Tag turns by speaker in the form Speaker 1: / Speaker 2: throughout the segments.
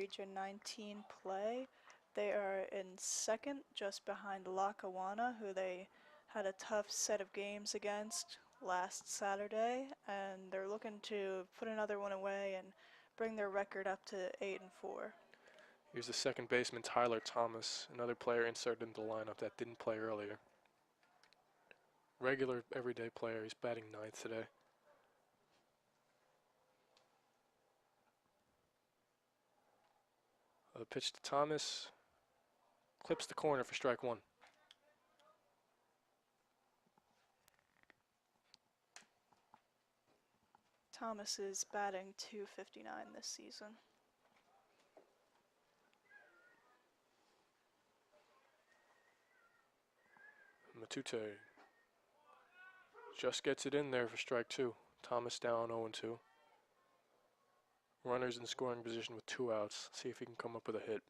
Speaker 1: Region 19 play. They are in second, just behind Lackawanna, who they had a tough set of games against last Saturday, and they're looking to put another one away and bring their record up to 8-4.
Speaker 2: Here's the second baseman, Tyler Thomas, another player inserted into the lineup that didn't play earlier. Regular, everyday player. He's batting ninth today. The pitch to Thomas. Clips the corner for strike one.
Speaker 1: Thomas is batting .259 this season.
Speaker 2: Matute just gets it in there for strike two. Thomas down 0-2. Runners in scoring position with 2 outs. See if he can come up with a hit.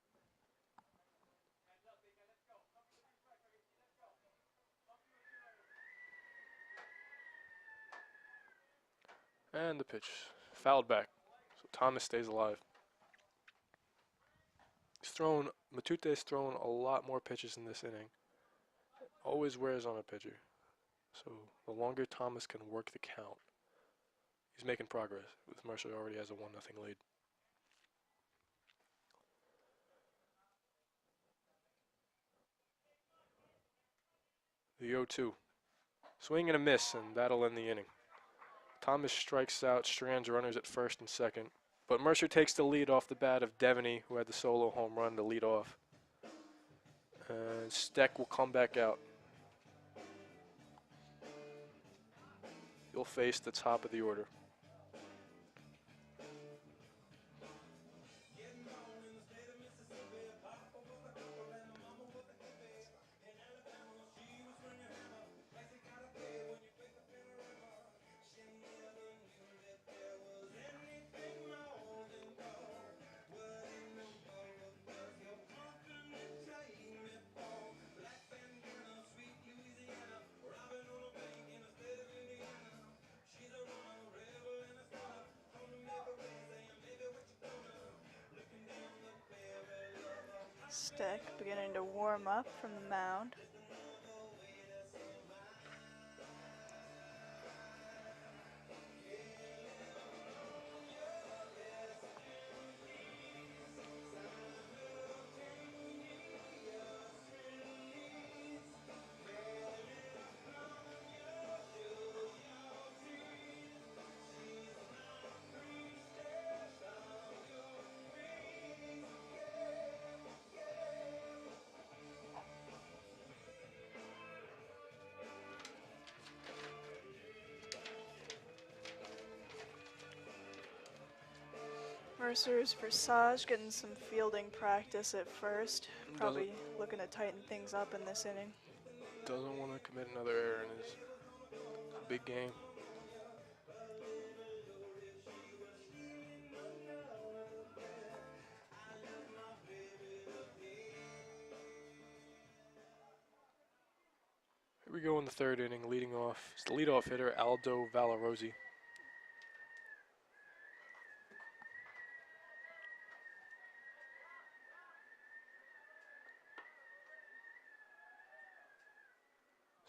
Speaker 2: And the pitch. Fouled back. So Thomas stays alive. Matute's thrown a lot more pitches in this inning. Always wears on a pitcher. So the longer Thomas can work the count, he's making progress. With Mercer already has a 1-0 lead. The 0-2. Swing and a miss, and that'll end the inning. Thomas strikes out Strand's runners at first and second. But Mercer takes the lead off the bat of Devaney, who had the solo home run to lead off. And Steck will come back out. He'll face the top of the order.
Speaker 1: Steck beginning to warm up from the mound. Mercer's Versage getting some fielding practice at first. Probably looking to tighten things up in this inning.
Speaker 2: Doesn't want to commit another error in his big game. Here we go in the third inning, leading off. It's the leadoff hitter, Aldo Valarosi.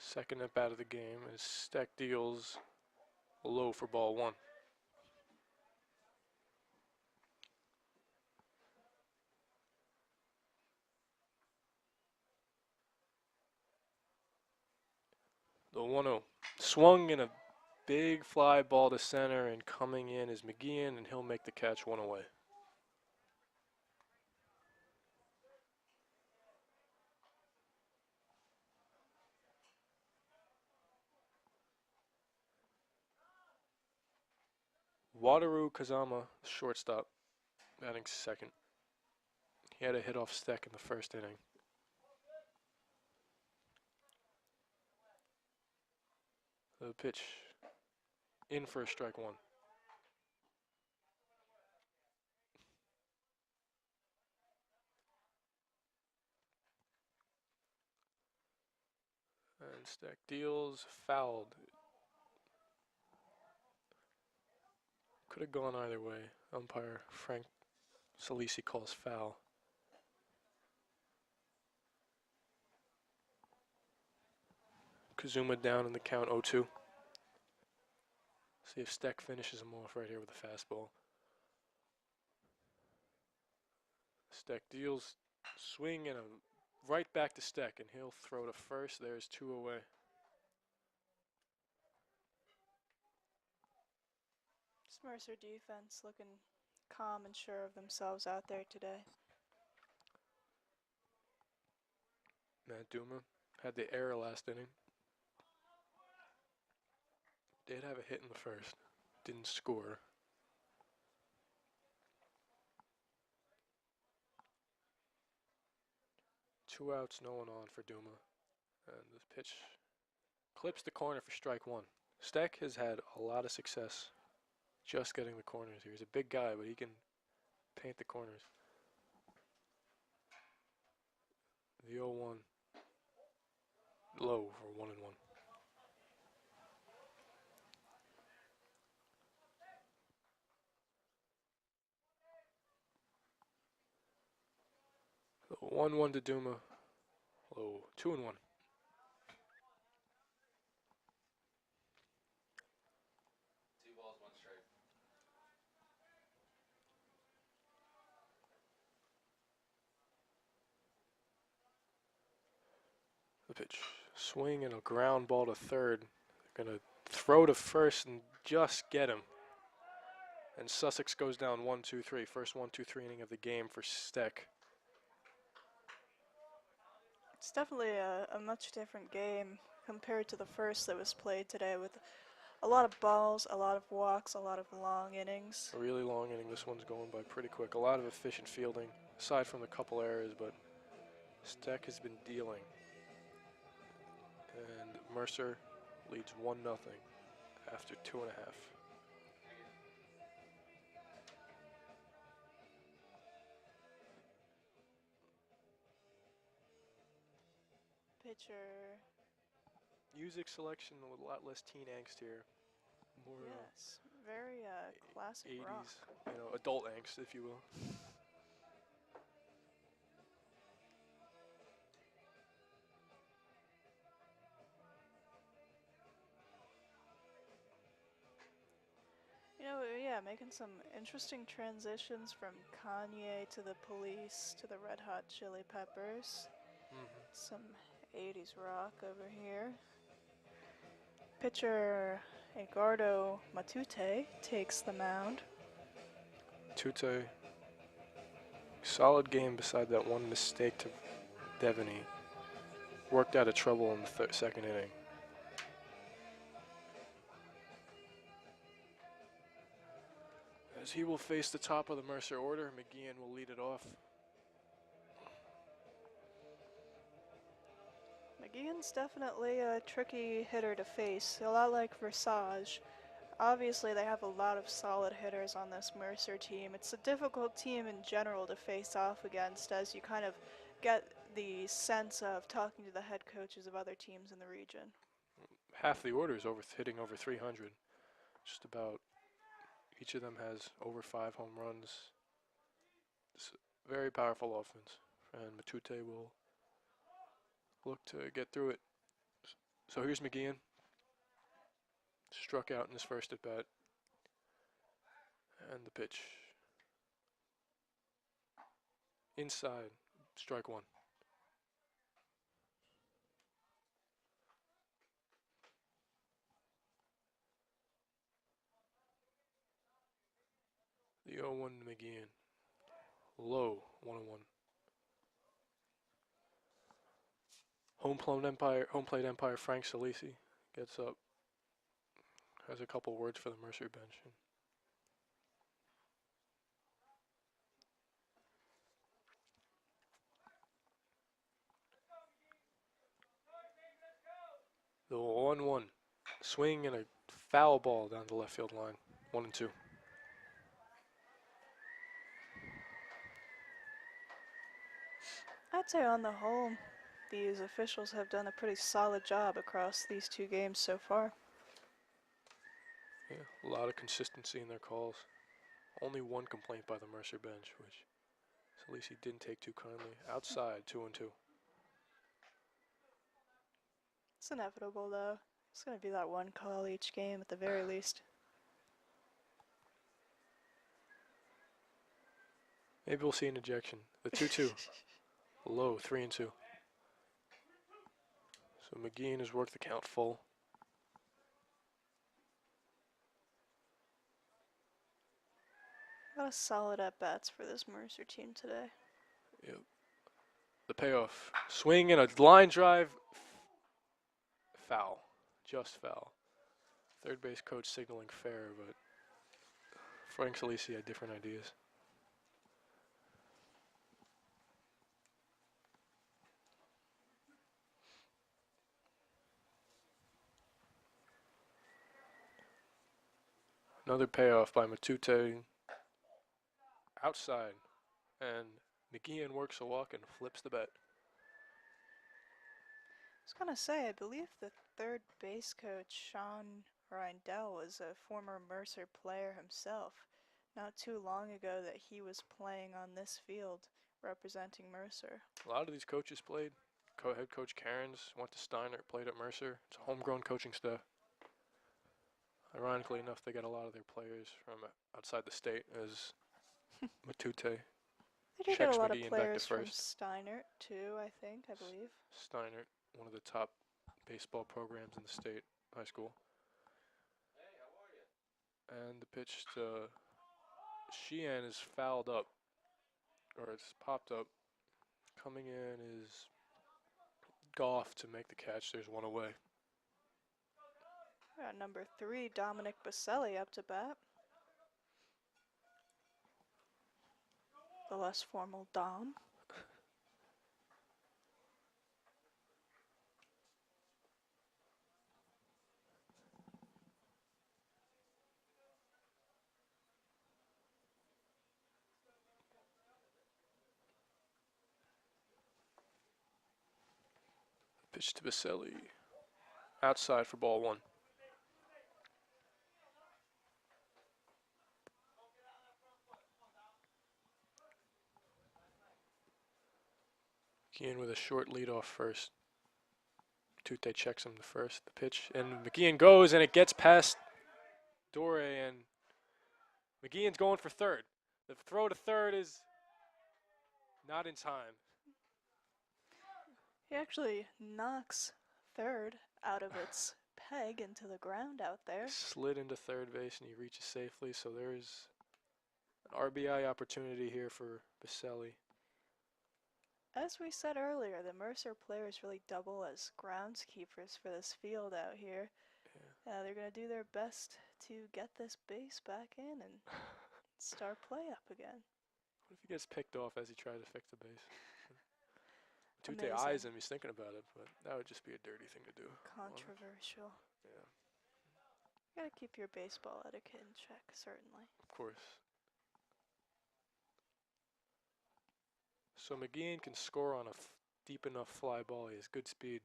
Speaker 2: Second at bat of the game is Steck deals low for ball one. The 1-0. Swung in a big fly ball to center, and coming in is McGeehan, and he'll make the catch one away. Wataru Kazama, shortstop, batting second. He had a hit off Steck in the first inning. The pitch in for strike one. And Steck deals, fouled. Could have gone either way. Umpire Frank Salisi calls foul. Kazuma down in the count 0-2. See if Steck finishes him off right here with a fastball. Steck deals, swing and a right back to Steck, and he'll throw to first. There's 2 away.
Speaker 1: This Mercer defense looking calm and sure of themselves out there today.
Speaker 2: Matt Duma had the error last inning. Did have a hit in the first. Didn't score. Two outs, no one on for Duma. And this pitch clips the corner for strike one. Steck has had a lot of success just getting the corners here. He's a big guy, but he can paint the corners. The 0-1 low for 1-1. The 1-1 to Duma. Low 2-1. The pitch. Swing and a ground ball to third. They're going to throw to first and just get him. And Sussex goes down 1-2-3. First 1-2-3 inning of the game for Steck.
Speaker 1: It's definitely a much different game compared to the first that was played today, with a lot of balls, a lot of walks, a lot of long innings.
Speaker 2: A really long inning. This one's going by pretty quick. A lot of efficient fielding, aside from the couple errors, but Steck has been dealing. And Mercer leads 1-0 after 2.5.
Speaker 1: Pitcher.
Speaker 2: Music selection with a lot less teen angst here. More
Speaker 1: Yes, very classic
Speaker 2: 80s,
Speaker 1: rock.
Speaker 2: adult angst, if you will.
Speaker 1: Yeah, making some interesting transitions from Kanye to the Police to the Red Hot Chili Peppers. Some 80s rock over here. Pitcher Edgardo Matute takes the mound.
Speaker 2: Tute, solid game beside that one mistake to Devaney. Worked out of trouble in the second inning. As he will face the top of the Mercer order, McGeehan will lead it off.
Speaker 1: McGeehan's definitely a tricky hitter to face, a lot like Versage. Obviously, they have a lot of solid hitters on this Mercer team. It's a difficult team in general to face off against, as you kind of get the sense of talking to the head coaches of other teams in the region.
Speaker 2: Half the order is hitting over 300. Just about each of them has over 5 home runs. It's a very powerful offense, and Matute will look to get through it. So here's McGeehan. Struck out in his first at bat. And the pitch. Inside, strike one. The 0-1 to McGeehan. Low, 1-1. Home plate umpire Frank Salisi gets up. Has a couple words for the Mercer bench. The 1-1 swing and a foul ball down the left field line. 1-2.
Speaker 1: I'd say on the whole, these officials have done a pretty solid job across these two games so far.
Speaker 2: Yeah, a lot of consistency in their calls. Only one complaint by the Mercer bench, which at least he didn't take too kindly. Outside, 2-2.
Speaker 1: It's inevitable, though. It's going to be that one call each game at the very least.
Speaker 2: Maybe we'll see an ejection. The 2-2. Low, 3-2. So McGeehan has worked the count full.
Speaker 1: A lot of solid at-bats for this Mercer team today.
Speaker 2: Yep. The payoff. Swing and a line drive. Foul. Just foul. Third base coach signaling fair, but Frank Salisi had different ideas. Another payoff by Matute. Outside. And McGeehan works a walk and flips the bat.
Speaker 1: I was going to say, I believe the third base coach, Sean Reindell, was a former Mercer player himself. Not too long ago that he was playing on this field representing Mercer.
Speaker 2: A lot of these coaches played. Head coach Cairns went to Steiner, played at Mercer. It's a homegrown coaching staff. Ironically enough, they got a lot of their players from outside the state, as Matute
Speaker 1: They do get
Speaker 2: checks
Speaker 1: a lot of
Speaker 2: McGeehan back to
Speaker 1: players from
Speaker 2: first.
Speaker 1: Steiner, too, I believe.
Speaker 2: Steiner, one of the top baseball programs in the state, high school. And the pitch to Sheehan is fouled up, or it's popped up. Coming in is Goff to make the catch. There's one away.
Speaker 1: We got number 3, Dominic Baselli, up to bat. The less formal Dom.
Speaker 2: Pitch to Baselli. Outside for ball 1. McGeehan with a short lead off first. Tute checks him the first, the pitch, and McGeehan goes, and it gets past Dore, and McGeehan's going for third. The throw to third is not in time.
Speaker 1: He actually knocks third out of its peg into the ground out there.
Speaker 2: Slid into third base, and he reaches safely, so there's an RBI opportunity here for Baselli.
Speaker 1: As we said earlier, the Mercer players really double as groundskeepers for this field out here.
Speaker 2: Yeah.
Speaker 1: They're going to do their best to get this base back in and start play up again.
Speaker 2: What if he gets picked off as he tries to fix the base? Tute
Speaker 1: Amazing.
Speaker 2: eyes him, he's thinking about it, but that would just be a dirty thing to do.
Speaker 1: Controversial.
Speaker 2: Yeah.
Speaker 1: You gotta keep your baseball etiquette in check, certainly.
Speaker 2: Of course. So McGeehan can score on a deep enough fly ball. He has good speed.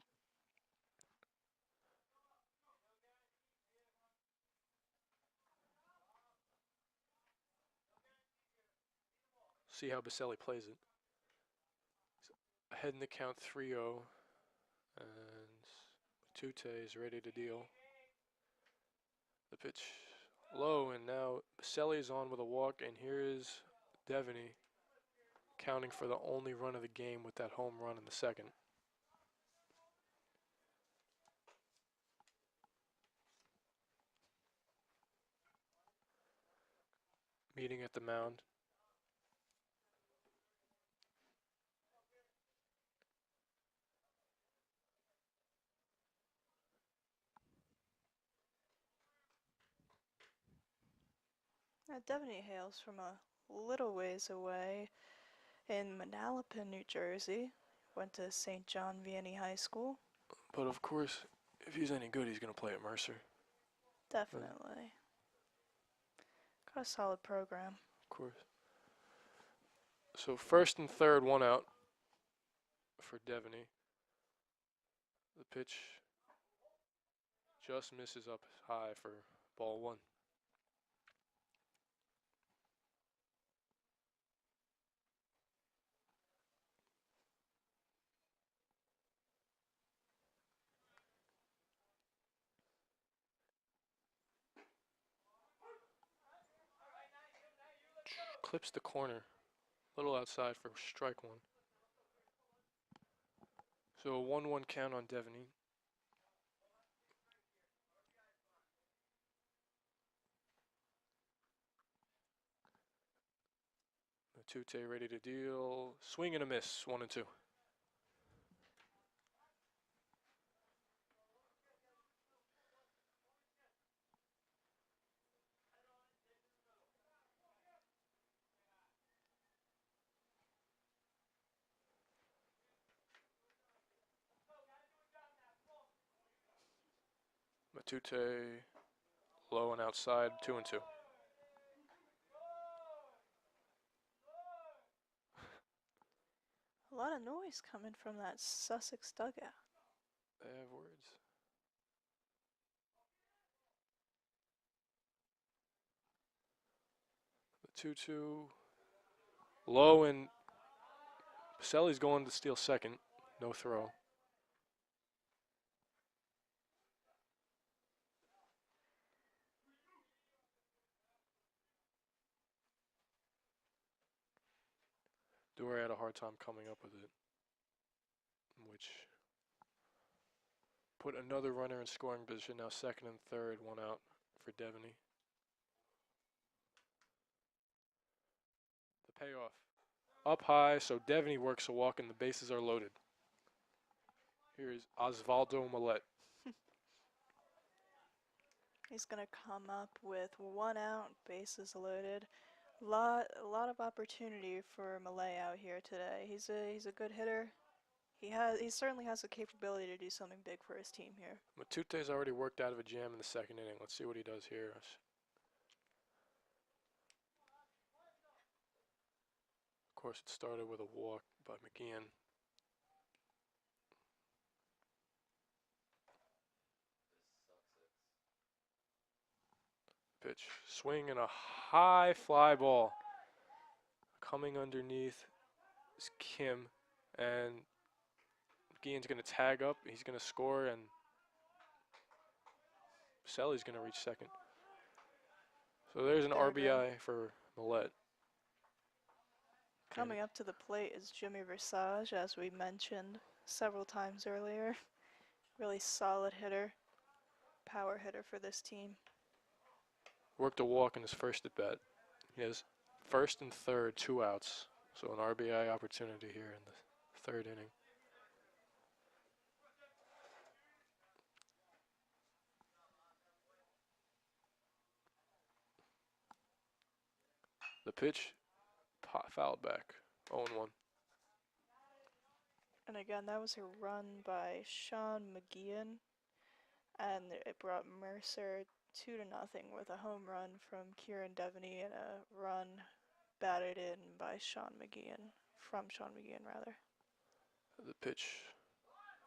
Speaker 2: See how Baselli plays it. He's ahead in the count 3-0. And Tute is ready to deal. The pitch low, and now Baselli is on with a walk, and here is Devaney counting for the only run of the game with that home run in the second. Meeting at the mound.
Speaker 1: Devaney hails from a little ways away in Manalapan, New Jersey. Went to St. John Vianney High School.
Speaker 2: But of course, if he's any good, he's going to play at Mercer.
Speaker 1: Definitely. Got a solid program.
Speaker 2: Of course. So first and third, one out for Devaney. The pitch just misses up high for ball 1. clips the corner. A little outside for strike one. So a 1-1 count on Devaney. Matute ready to deal. Swing and a miss. 1-2. Matute low and outside. 2-2.
Speaker 1: A lot of noise coming from that Sussex dugout.
Speaker 2: They have words. The 2-2. Low and Baselli's going to steal second. No throw. Dewar had a hard time coming up with it, which put another runner in scoring position. Now second and third, one out for Devaney. The payoff. Up high, so Devaney works a walk and the bases are loaded. Here is Osvaldo Millet.
Speaker 1: He's gonna come up with 1 out, bases loaded. A lot of opportunity for Malay out here today. He's a good hitter. He certainly has the capability to do something big for his team here.
Speaker 2: Matute's already worked out of a jam in the second inning. Let's see what he does here. Of course, it started with a walk by McGeehan. Pitch, swing and a high fly ball. Coming underneath is Kim, and McGeehan's going to tag up. He's going to score, and Baselli's going to reach second. So there's an RBI for Millet.
Speaker 1: Coming up to the plate is Jimmy Versage, as we mentioned several times earlier. Really solid hitter, power hitter for this team.
Speaker 2: Worked a walk in his first at bat. He has first and third, 2 outs. So an RBI opportunity here in the third inning. The pitch, fouled back, 0-1.
Speaker 1: And again, that was a run by Sean McGeehan, and it brought Mercer 2-0 with a home run from Kieran Devaney and a run batted in by Sean McGeehan, from Sean McGeehan rather.
Speaker 2: The pitch,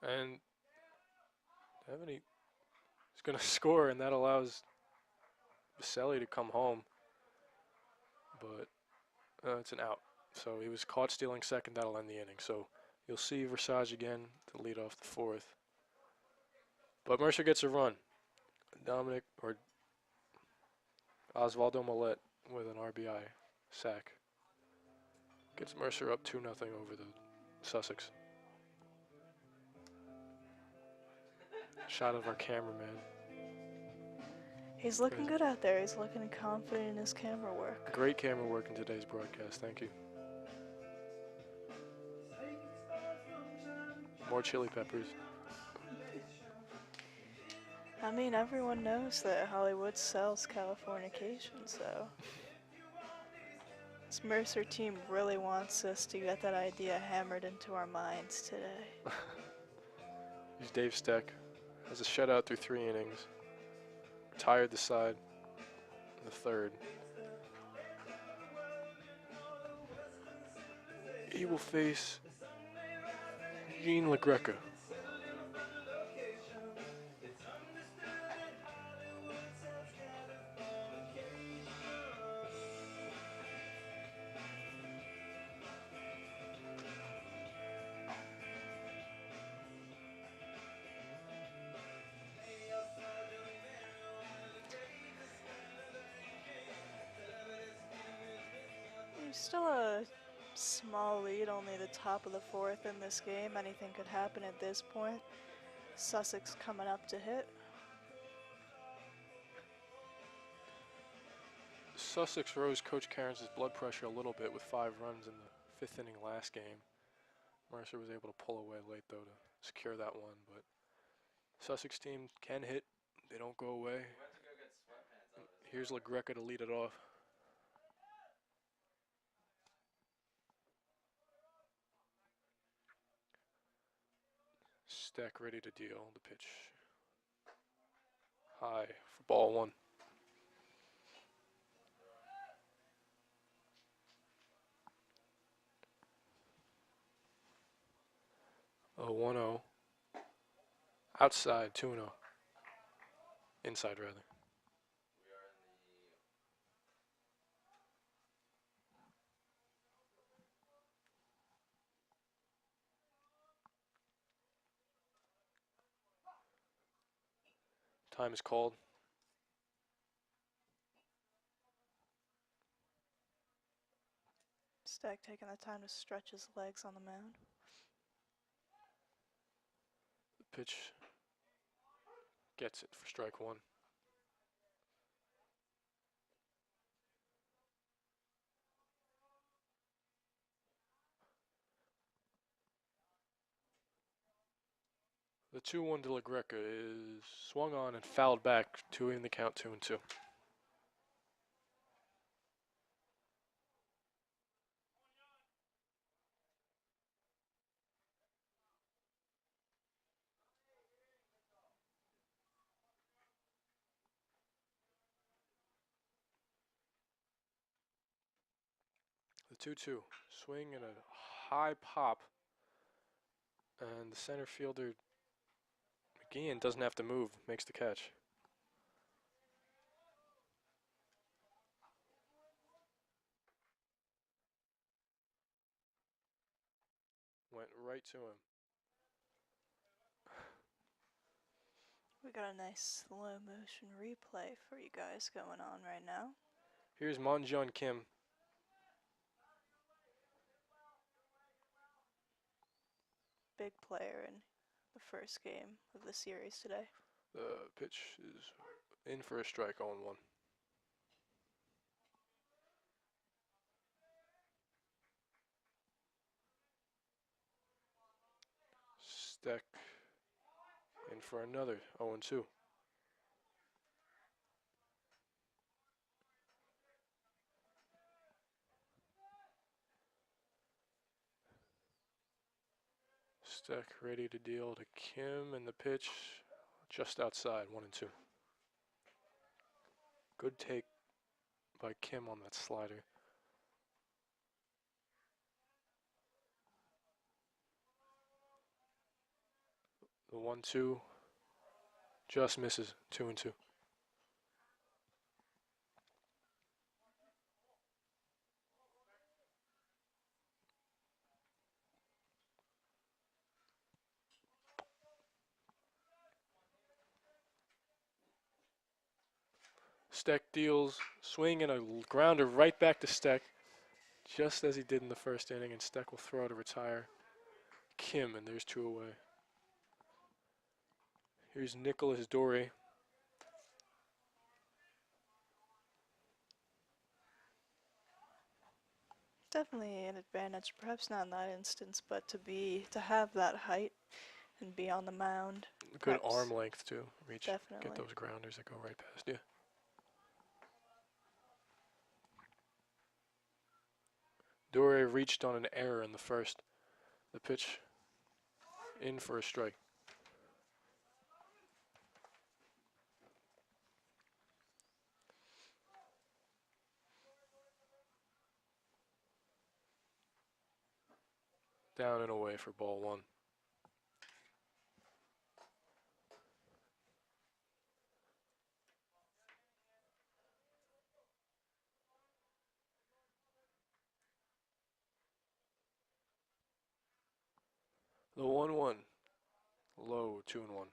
Speaker 2: and Devaney is going to score, and that allows Baselli to come home. But it's an out. So he was caught stealing second. That'll end the inning. So you'll see Versage again to lead off the fourth. But Mercer gets a run. Osvaldo Millet with an RBI sack. Gets Mercer up 2-0 over the Sussex. Shot of our cameraman.
Speaker 1: He's looking good out there. He's looking confident in his camera work.
Speaker 2: Great camera work in today's broadcast. Thank you. More chili peppers.
Speaker 1: I mean, everyone knows that Hollywood sells Californication, so this Mercer team really wants us to get that idea hammered into our minds today.
Speaker 2: Here's Dave Steck. Has a shutout through 3 innings. Retired the side in the third. He will face Jean LaGreca.
Speaker 1: Still a small lead, only the top of the fourth in this game. Anything could happen at this point. Sussex coming up to hit.
Speaker 2: Sussex rose Coach Cairns' blood pressure a little bit with 5 runs in the 5th inning last game. Mercer was able to pull away late, though, to secure that one. But Sussex team can hit. They don't go away. Here's LaGreca to lead it off. Stack ready to deal. The pitch high for ball 1. Oh, 1-0. Outside, 2-0. Inside, rather. Time is called.
Speaker 1: Stack taking the time to stretch his legs on the mound.
Speaker 2: The pitch gets it for strike 1. The 2-1 to LaGreca is swung on and fouled back to in the count 2-2. The 2-2 swing and a high pop, and the center fielder McGeehan doesn't have to move, makes the catch. Went right to him.
Speaker 1: We got a nice slow motion replay for you guys going on right now.
Speaker 2: Here's Monjun Kim.
Speaker 1: Big player in the first game of the series today.
Speaker 2: The pitch is in for a strike, 0-1. Steck in for another 0-2. Steck ready to deal to Kim, and the pitch just outside, 1-2. Good take by Kim on that slider. The 1-2 just misses, 2-2. Steck deals, swing and a grounder right back to Steck, just as he did in the first inning, and Steck will throw to retire Kim, and there's 2 away. Here's Nicholas Doré.
Speaker 1: Definitely an advantage, perhaps not in that instance, but to have that height and be on the mound.
Speaker 2: Good arm length too. Reach,
Speaker 1: Definitely.
Speaker 2: get those grounders that go right past you. Doré reached on an error in the first. The pitch in for a strike. Down and away for ball 1. The 1-1. Low, 2-1.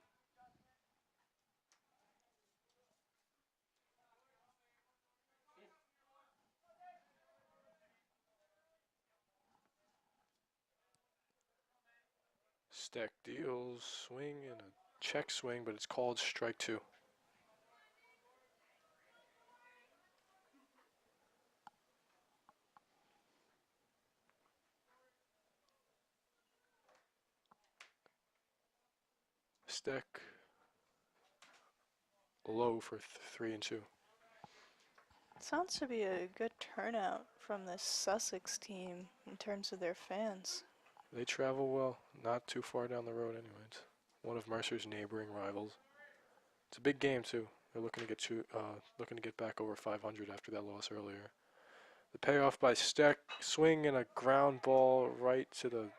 Speaker 2: Steck deals, swing and a check swing, but it's called strike 2. Steck low for 3-2.
Speaker 1: Sounds to be a good turnout from this Sussex team in terms of their fans.
Speaker 2: They travel well, not too far down the road anyways. One of Mercer's neighboring rivals. It's a big game too. They're looking to get back over 500 after that loss earlier. The payoff by Steck, swing and a ground ball right to the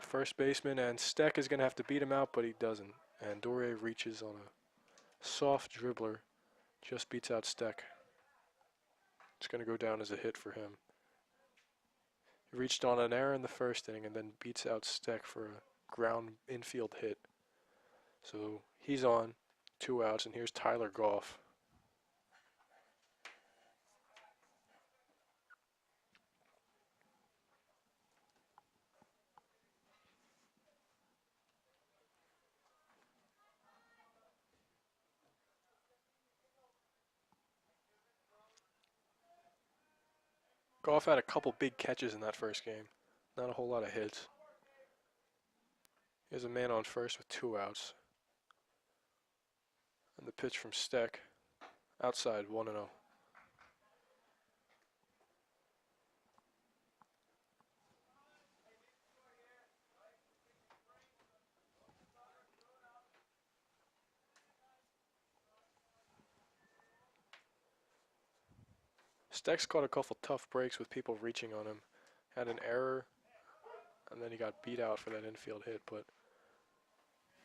Speaker 2: first baseman, and Steck is going to have to beat him out, but he doesn't. And Dore reaches on a soft dribbler, just beats out Steck. It's going to go down as a hit for him. He reached on an error in the first inning and then beats out Steck for a ground infield hit. So he's on, 2 outs, and here's Tyler Goff. Goff had a couple big catches in that first game. Not a whole lot of hits. Here's a man on first with 2 outs. And the pitch from Steck, outside, 1-0. Steck's caught a couple tough breaks with people reaching on him. Had an error, and then he got beat out for that infield hit, but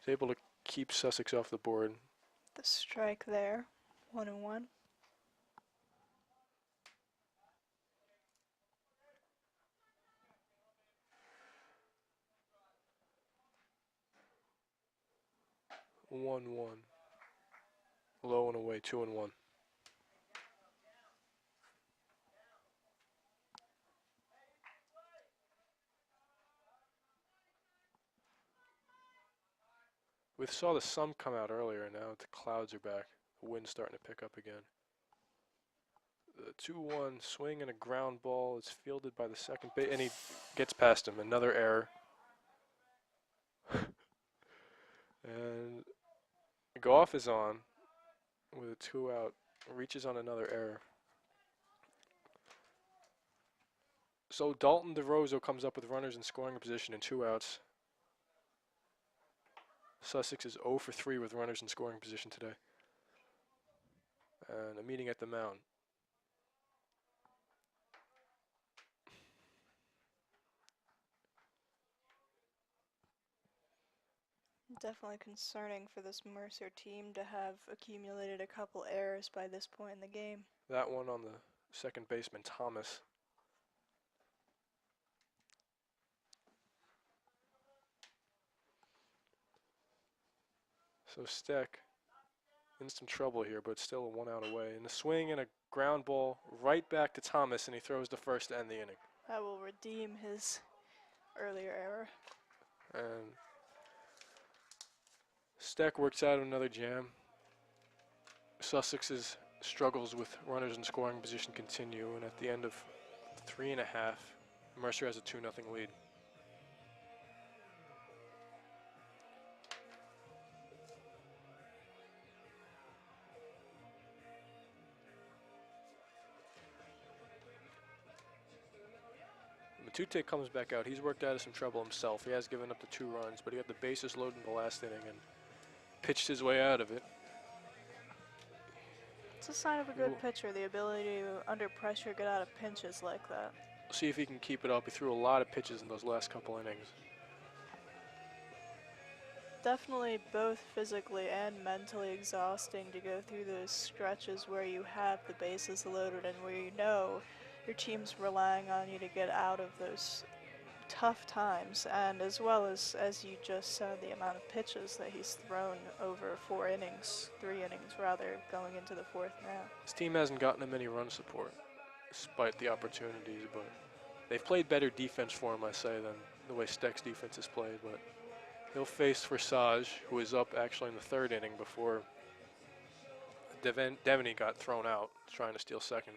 Speaker 2: was able to keep Sussex off the board.
Speaker 1: The strike there, 1-1.
Speaker 2: 1-1. Low and away, 2-1. We saw the sun come out earlier, and now the clouds are back. The wind's starting to pick up again. The 2-1 swing and a ground ball is fielded by the second base, and he gets past him. Another error. And Goff is on with a 2 out. Reaches on another error. So Dalton DeRosa comes up with runners in scoring position and 2 outs. Sussex is 0 for 3 with runners in scoring position today. And a meeting at the mound.
Speaker 1: Definitely concerning for this Mercer team to have accumulated a couple errors by this point in the game.
Speaker 2: That one on the second baseman, Thomas. So Steck in some trouble here, but still a 1 out away. And the swing and a ground ball right back to Thomas, and he throws the first to end the inning.
Speaker 1: That will redeem his earlier error.
Speaker 2: And Steck works out another jam. Sussex's struggles with runners in scoring position continue, and at the end of 3.5, Mercer has a 2-0 lead. Matute comes back out. He's worked out of some trouble himself. He has given up the 2 runs, but he had the bases loaded in the last inning and pitched his way out of it.
Speaker 1: It's a sign of a good pitcher, the ability to, under pressure, get out of pinches like that.
Speaker 2: See if he can keep it up. He threw a lot of pitches in those last couple innings.
Speaker 1: Definitely both physically and mentally exhausting to go through those stretches where you have the bases loaded and where you know your team's relying on you to get out of those tough times, and as well as you just said, the amount of pitches that he's thrown over 3 innings rather, going into the 4th now.
Speaker 2: His team hasn't gotten him any run support, despite the opportunities, but they've played better defense for him, I say, than the way Steck's defense is played, but He'll face Versage, who is up actually in the third inning before Devaney got thrown out trying to steal second.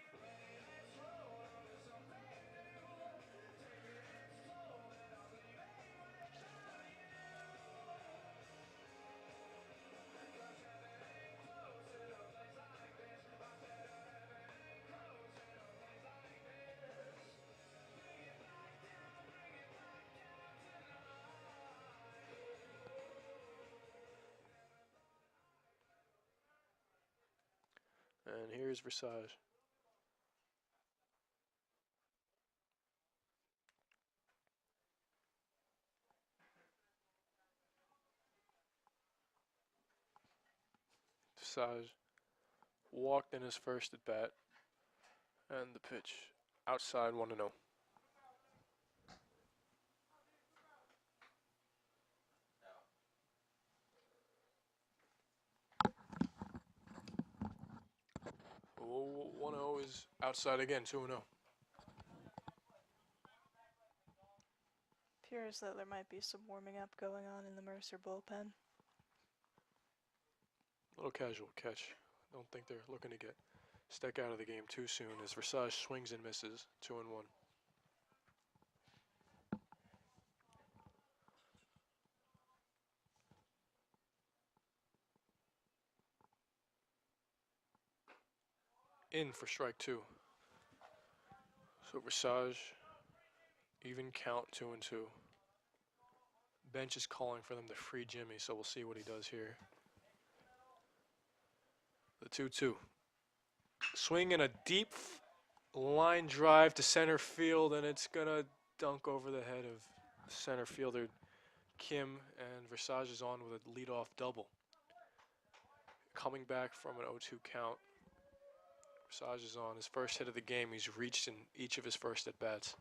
Speaker 2: And here's Versage. Versage walked in his first at bat, and the pitch outside 1-0. Oh, 1-0 is outside again, 2-0.
Speaker 1: Appears that there might be some warming up going on in the Mercer bullpen.
Speaker 2: Little casual catch. Don't think they're looking to get Steck out of the game too soon as Versage swings and misses, 2-1. In for strike 2. So Versage, even count, 2-2. Bench is calling for them to free Jimmy, so we'll see what he does here. The 2-2. Swing and a deep line drive to center field, and it's gonna dunk over the head of center fielder Kim, and Versage is on with a leadoff double. Coming back from an 0-2 count, Versage is on his first hit of the game. He's reached in each of his first at-bats.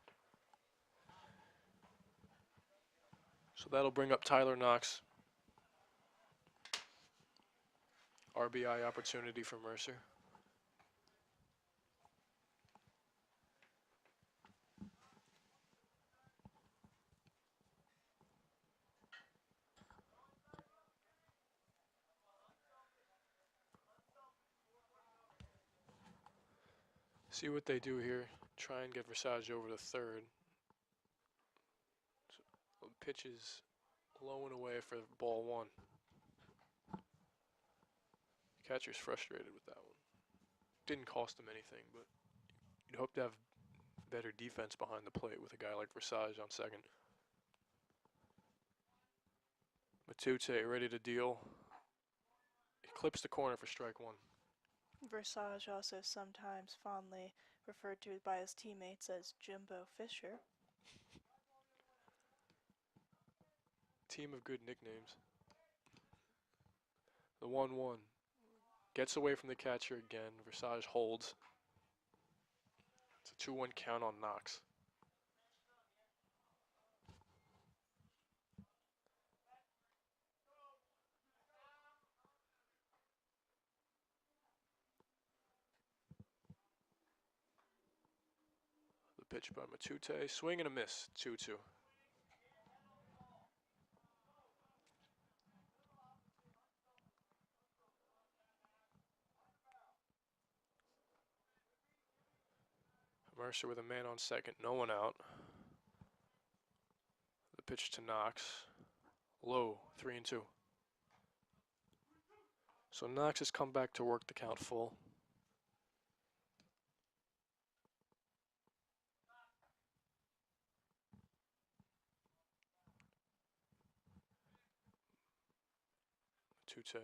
Speaker 2: So that'll bring up Tyler Knox. RBI opportunity for Mercer. See what they do here. Try and get Versage over to third. So pitch is low and away for ball 1. Catcher's frustrated with that one. Didn't cost him anything, but you'd hope to have better defense behind the plate with a guy like Versage on second. Matute ready to deal. He clips the corner for strike 1.
Speaker 1: Versage also sometimes fondly referred to by his teammates as Jimbo Fisher.
Speaker 2: Team of good nicknames. The 1-1. Gets away from the catcher again. Versage holds. It's a 2-1 count on Knox. The pitch by Matute. Swing and a miss. 2-2. Mercer with a man on second. No one out. The pitch to Knox. Low. 3-2. So Knox has come back to work the count full. Matute.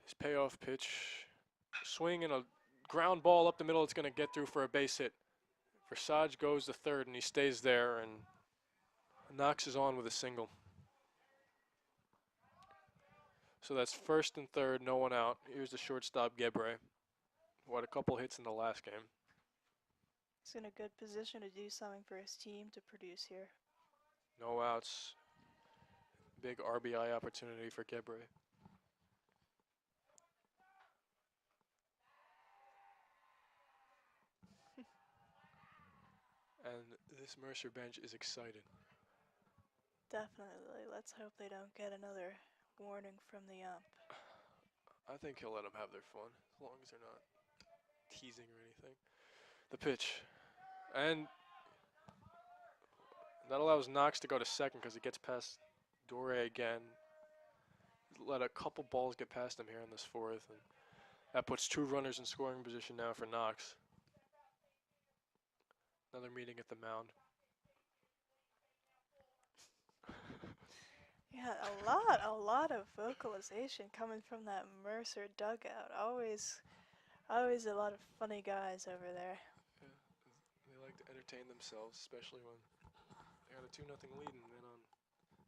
Speaker 2: His payoff pitch. Swing and a ground ball up the middle. It's going to get through for a base hit. Versage goes to third and he stays there, and Knox is on with a single. So that's first and third, no one out. Here's the shortstop, Gebre, who had a couple hits in the last game.
Speaker 1: He's in a good position to do something for his team to produce here.
Speaker 2: No outs. Big RBI opportunity for Gebre. And this Mercer bench is excited.
Speaker 1: Definitely. Let's hope they don't get another warning from the ump.
Speaker 2: I think he'll let them have their fun, as long as they're not teasing or anything. The pitch. And that allows Knox to go to second because he gets past Dore again. Let a couple balls get past him here in this fourth. And that puts 2 runners in scoring position now for Knox. Another meeting at the mound.
Speaker 1: Yeah, a lot of vocalization coming from that Mercer dugout. Always a lot of funny guys over there.
Speaker 2: Yeah, they like to entertain themselves, especially when they got a 2-0 lead, and then on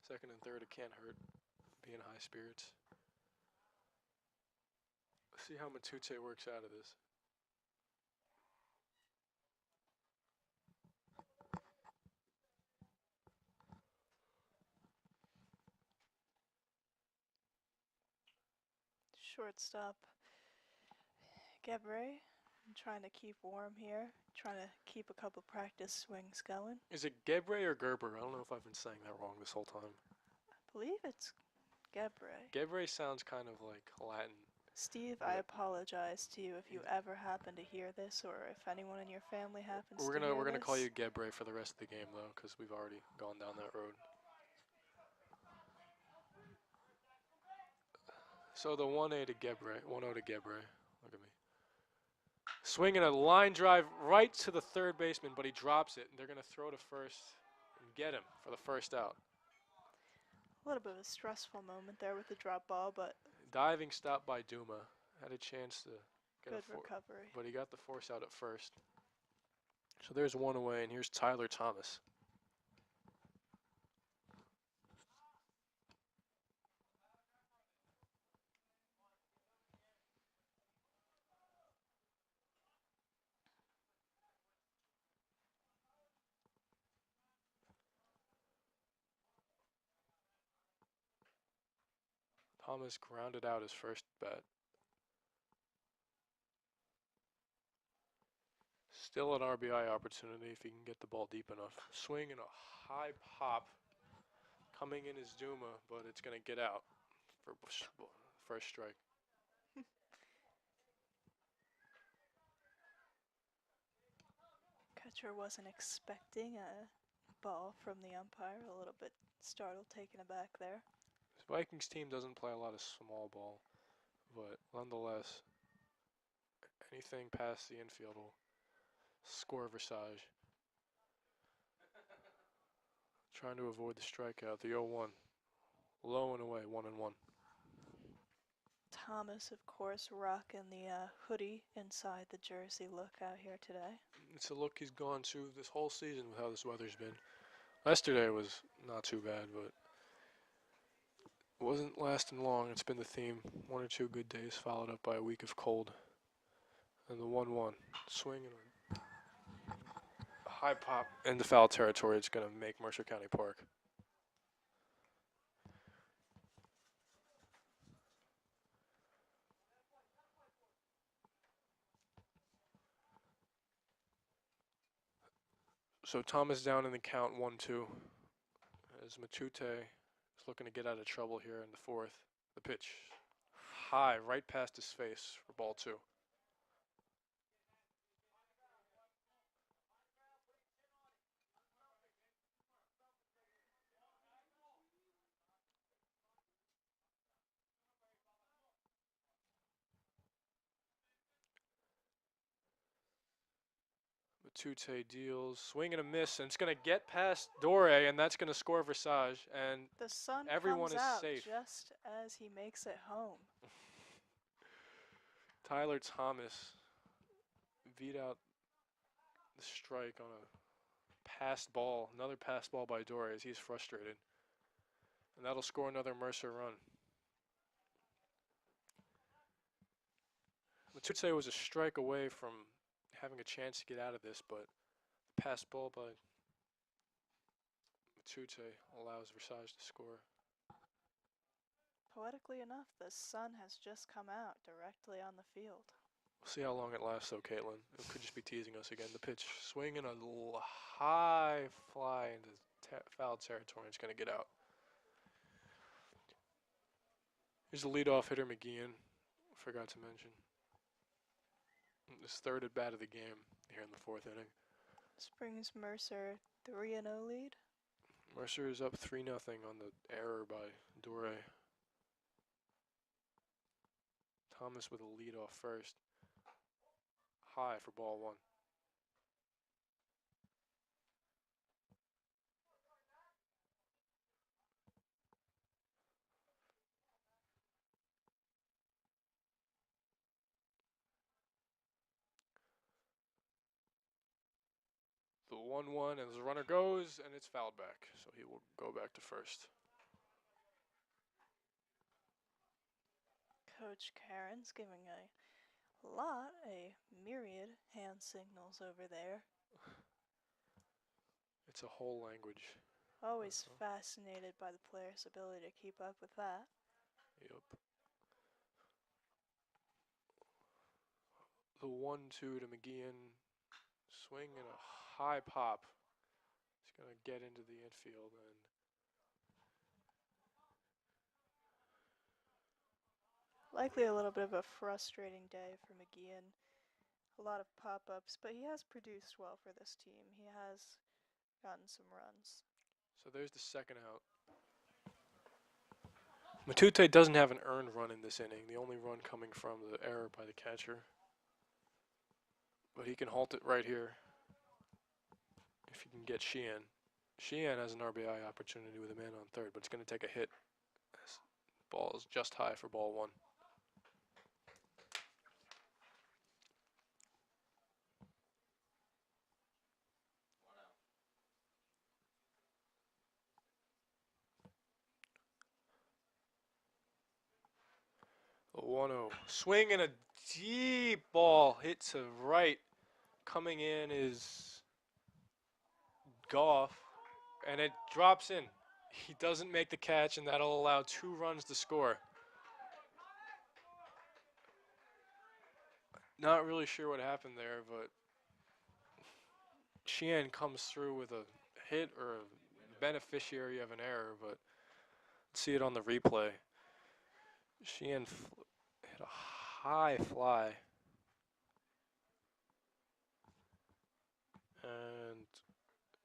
Speaker 2: second and third, it can't hurt being high spirits. Let's see how Matute works out of this.
Speaker 1: Shortstop Gebre, trying to keep warm here, trying to keep a couple practice swings going.
Speaker 2: Is it Gebre or Gerber? I don't know if I've been saying that wrong this whole time.
Speaker 1: I believe it's Gebre.
Speaker 2: Gebre sounds kind of like Latin.
Speaker 1: Steve, I apologize to you if you ever happen to hear this, or if anyone in your family happens to hear this.
Speaker 2: We're gonna call you Gebre for the rest of the game though, because we've already gone down that road. So the 1-A to Gebre, 1-0 to Gebre. Look at me. Swinging a line drive right to the third baseman, but he drops it. And they're gonna throw to first and get him for the first out.
Speaker 1: A little bit of a stressful moment there with the drop ball, but
Speaker 2: Diving stop by Duma. Had a chance to get
Speaker 1: good recovery.
Speaker 2: but he got the force out at first. So there's 1 away, and here's Tyler Thomas. Thomas grounded out his first bat. Still an RBI opportunity if he can get the ball deep enough. Swing and a high pop. Coming in is Duma, but it's going to get out for first strike.
Speaker 1: Catcher wasn't expecting a ball from the umpire, a little bit startled, taken aback there.
Speaker 2: This Vikings team doesn't play a lot of small ball, but nonetheless, anything past the infield will score Versage. Trying to avoid the strikeout. The 0-1. Low and away, 1-1.
Speaker 1: Thomas, of course, rocking the hoodie inside the jersey look out here today.
Speaker 2: It's a look he's gone to this whole season with how this weather's been. Yesterday was not too bad, but it wasn't lasting long. It's been the theme. 1 or 2 good days followed up by a week of cold. And the 1-1. Swing and a high pop into foul territory. It's going to make Mercer County Park. So Thomas down in the count 1-2 as Matute is looking to get out of trouble here in the fourth. The pitch high right past his face for ball 2. Matute deals, swing and a miss, and it's going to get past Dore, and that's going to score Versage, and
Speaker 1: the sun
Speaker 2: everyone
Speaker 1: comes
Speaker 2: is
Speaker 1: out
Speaker 2: safe.
Speaker 1: just as he makes it home.
Speaker 2: Tyler Thomas beat out the strike on a passed ball, another passed ball by Dore as he's frustrated, and that'll score another Mercer run. Matute was a strike away from having a chance to get out of this, but the pass ball by Matute allows Versage to score.
Speaker 1: Poetically enough, the sun has just come out directly on the field.
Speaker 2: We'll see how long it lasts, though, Caitlin. It could just be teasing us again. The pitch, swing and a high fly into foul territory. It's going to get out. Here's the leadoff hitter, McGeehan. Forgot to mention. His third at bat of the game here in the fourth inning.
Speaker 1: This brings Mercer 3-0 lead.
Speaker 2: Mercer is up 3-0 on the error by Dore. Thomas with a leadoff first. High for ball one. The 1-1 as the runner goes, and it's fouled back. So he will go back to first.
Speaker 1: Coach Karen's giving a myriad hand signals over there.
Speaker 2: It's a whole language.
Speaker 1: Always fascinated by the player's ability to keep up with that.
Speaker 2: Yep. The 1-2 to McGeehan. Swing and a high pop. He's going to get into the infield and
Speaker 1: likely a little bit of a frustrating day for McGeehan. A lot of pop-ups, but he has produced well for this team. He has gotten some runs.
Speaker 2: so there's the second out. Matute doesn't have an earned run in this inning. The only run coming from the error by the catcher. But he can halt it right here if he can get Sheehan. Sheehan has an RBI opportunity with a man on third, but it's going to take a hit. This ball is just high for ball one. The 1-0. Swing and a deep ball hit to right. Coming in is Goff, and it drops in. He doesn't make the catch, and that'll allow 2 runs to score. Not really sure what happened there, but Sheehan comes through with a hit or a beneficiary of an error, but let's see it on the replay. Sheehan hit a high fly. And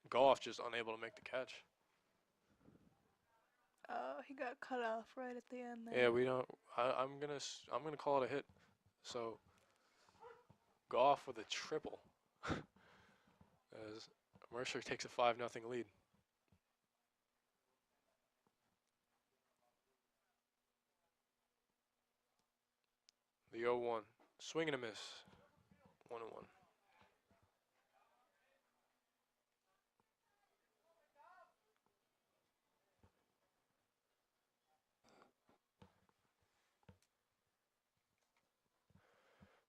Speaker 2: Goff just unable to make the catch.
Speaker 1: Oh, he got cut off right at the end there.
Speaker 2: Yeah, we don't. I'm gonna call it a hit. So Goff with a triple as Mercer takes a 5-0 lead. The 0-1, swing and a miss, 1-1.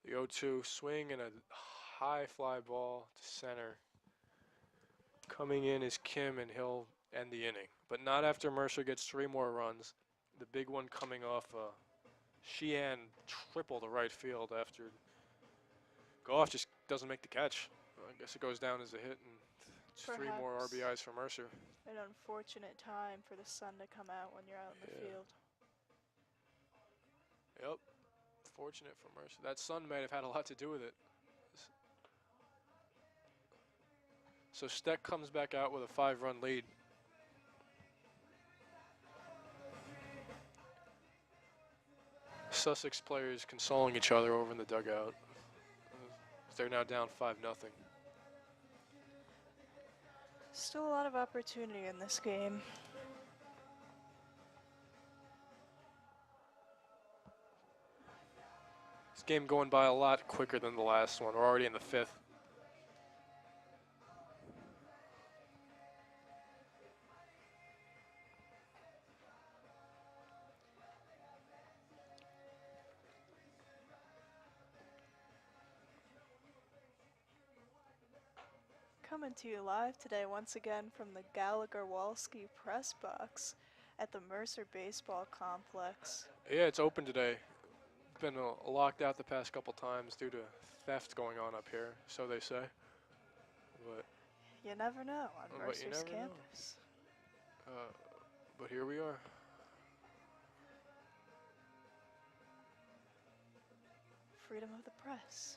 Speaker 2: The 0-2, swing and a high fly ball to center. Coming in is Kim, and he'll end the inning. But not after Mercer gets 3 more runs. The big one coming off Sheehan triple to right field after Goff just doesn't make the catch. I guess it goes down as a hit, and 3 more
Speaker 1: Perhaps
Speaker 2: RBIs for Mercer.
Speaker 1: an unfortunate time for the sun to come out when you're out in the field.
Speaker 2: Yep. Fortunate for Mercer. That sun might have had a lot to do with it. So Steck comes back out with a 5-run lead. Sussex players consoling each other over in the dugout. They're now down 5-0.
Speaker 1: Still a lot of opportunity in this game.
Speaker 2: This game going by a lot quicker than the last one. We're already in the 5th.
Speaker 1: Coming to you live today once again from the Gallagher-Walski press box at the Mercer Baseball Complex.
Speaker 2: Yeah, it's open today. Been locked out the past couple times due to theft going on up here, so they say. But
Speaker 1: you never know on Mercer's campus.
Speaker 2: But here we are.
Speaker 1: Freedom of the press.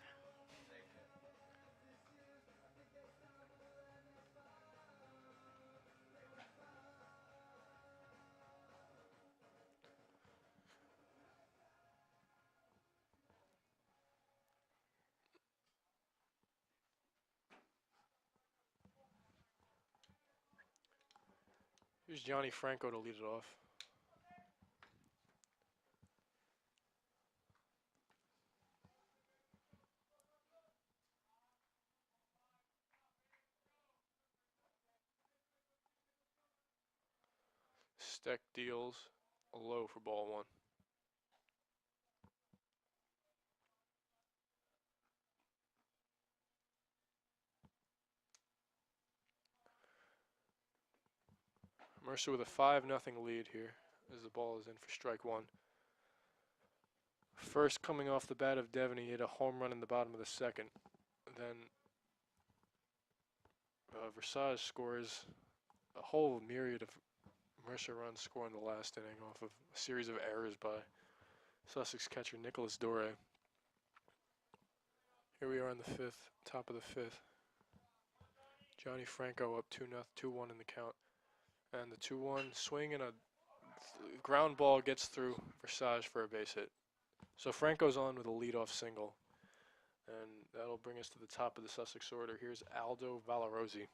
Speaker 2: Here's Johnny Franco to lead it off. Steck deals a low for ball one. Mercer with a 5-0 lead here as the ball is in for strike one. First coming off the bat of Devon, he hit a home run in the bottom of the second. Then Versailles scores a whole myriad of Mercer runs scoring the last inning off of a series of errors by Sussex catcher Nicholas Dore. Here we are in the fifth, top of the fifth. Johnny Franco up 2-1 in the count. And the 2-1 swing and a ground ball gets through Versailles for a base hit. So Franco's on with a leadoff single. And that'll bring us to the top of the Sussex order. Here's Aldo Valarosi.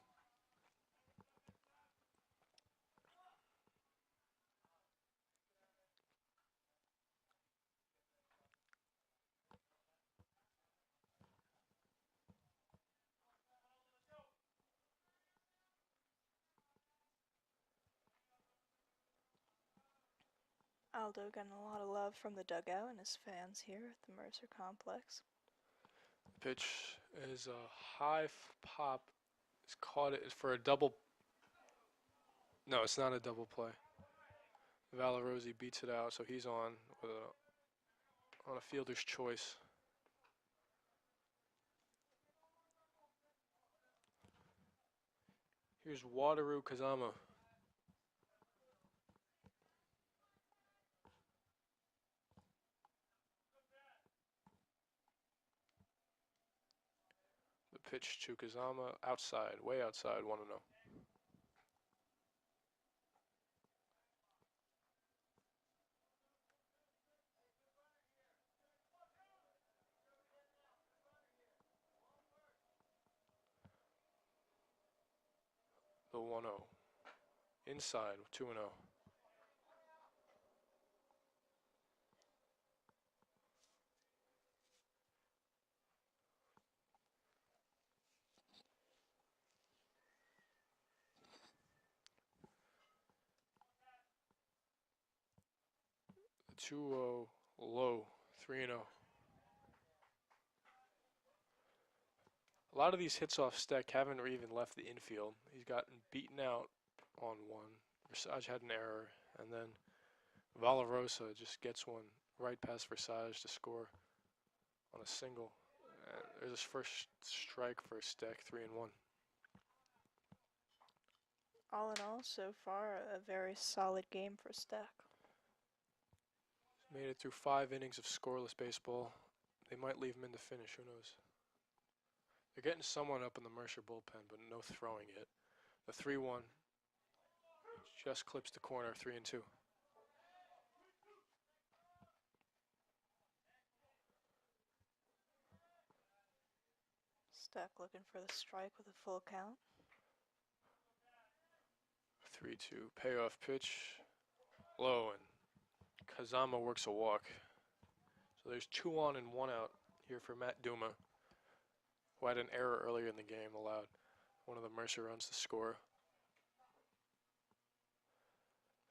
Speaker 1: Aldo getting a lot of love from the dugout and his fans here at the Mercer complex.
Speaker 2: Pitch is a high pop. It's caught it for a double. No, it's not a double play. Valarosi beats it out, so he's on with on a fielder's choice. Here's Wataru Kazama. The pitch to Kazama outside, way outside, 1-0. The 1-0. Inside, 2-0. The 2-0 low, 3-0. A lot of these hits off Steck haven't even left the infield. He's gotten beaten out on one. Versailles had an error, and then Valarosa just gets one right past Versailles to score on a single. There's his first strike for Steck, 3-1.
Speaker 1: All in all, so far, a very solid game for Steck.
Speaker 2: Made it through 5 innings of scoreless baseball. They might leave him in the finish, who knows. They're getting someone up in the Mercer bullpen, but no throwing yet. The 3-1 just clips the corner, 3-2.
Speaker 1: Steck looking for the strike with a full count.
Speaker 2: 3-2 payoff pitch, low, and Kazama works a walk. So there's 2 on and 1 out here for Matt Duma, who had an error earlier in the game, allowed one of the Mercer runs to score.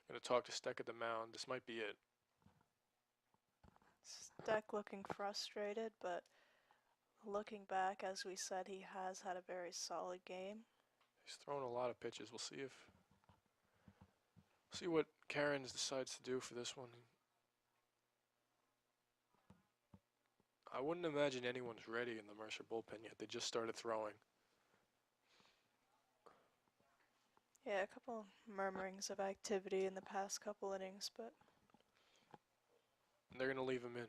Speaker 2: Gonna talk to Steck at the mound. This might be it.
Speaker 1: Steck looking frustrated, but looking back, as we said, he has had a very solid game.
Speaker 2: He's thrown a lot of pitches. We'll see what Cairns decides to do for this one. I wouldn't imagine anyone's ready in the Mercer bullpen yet. They just started throwing.
Speaker 1: Yeah, Yeah, a couple murmurings of activity in the past couple innings, but
Speaker 2: they're going to leave him in.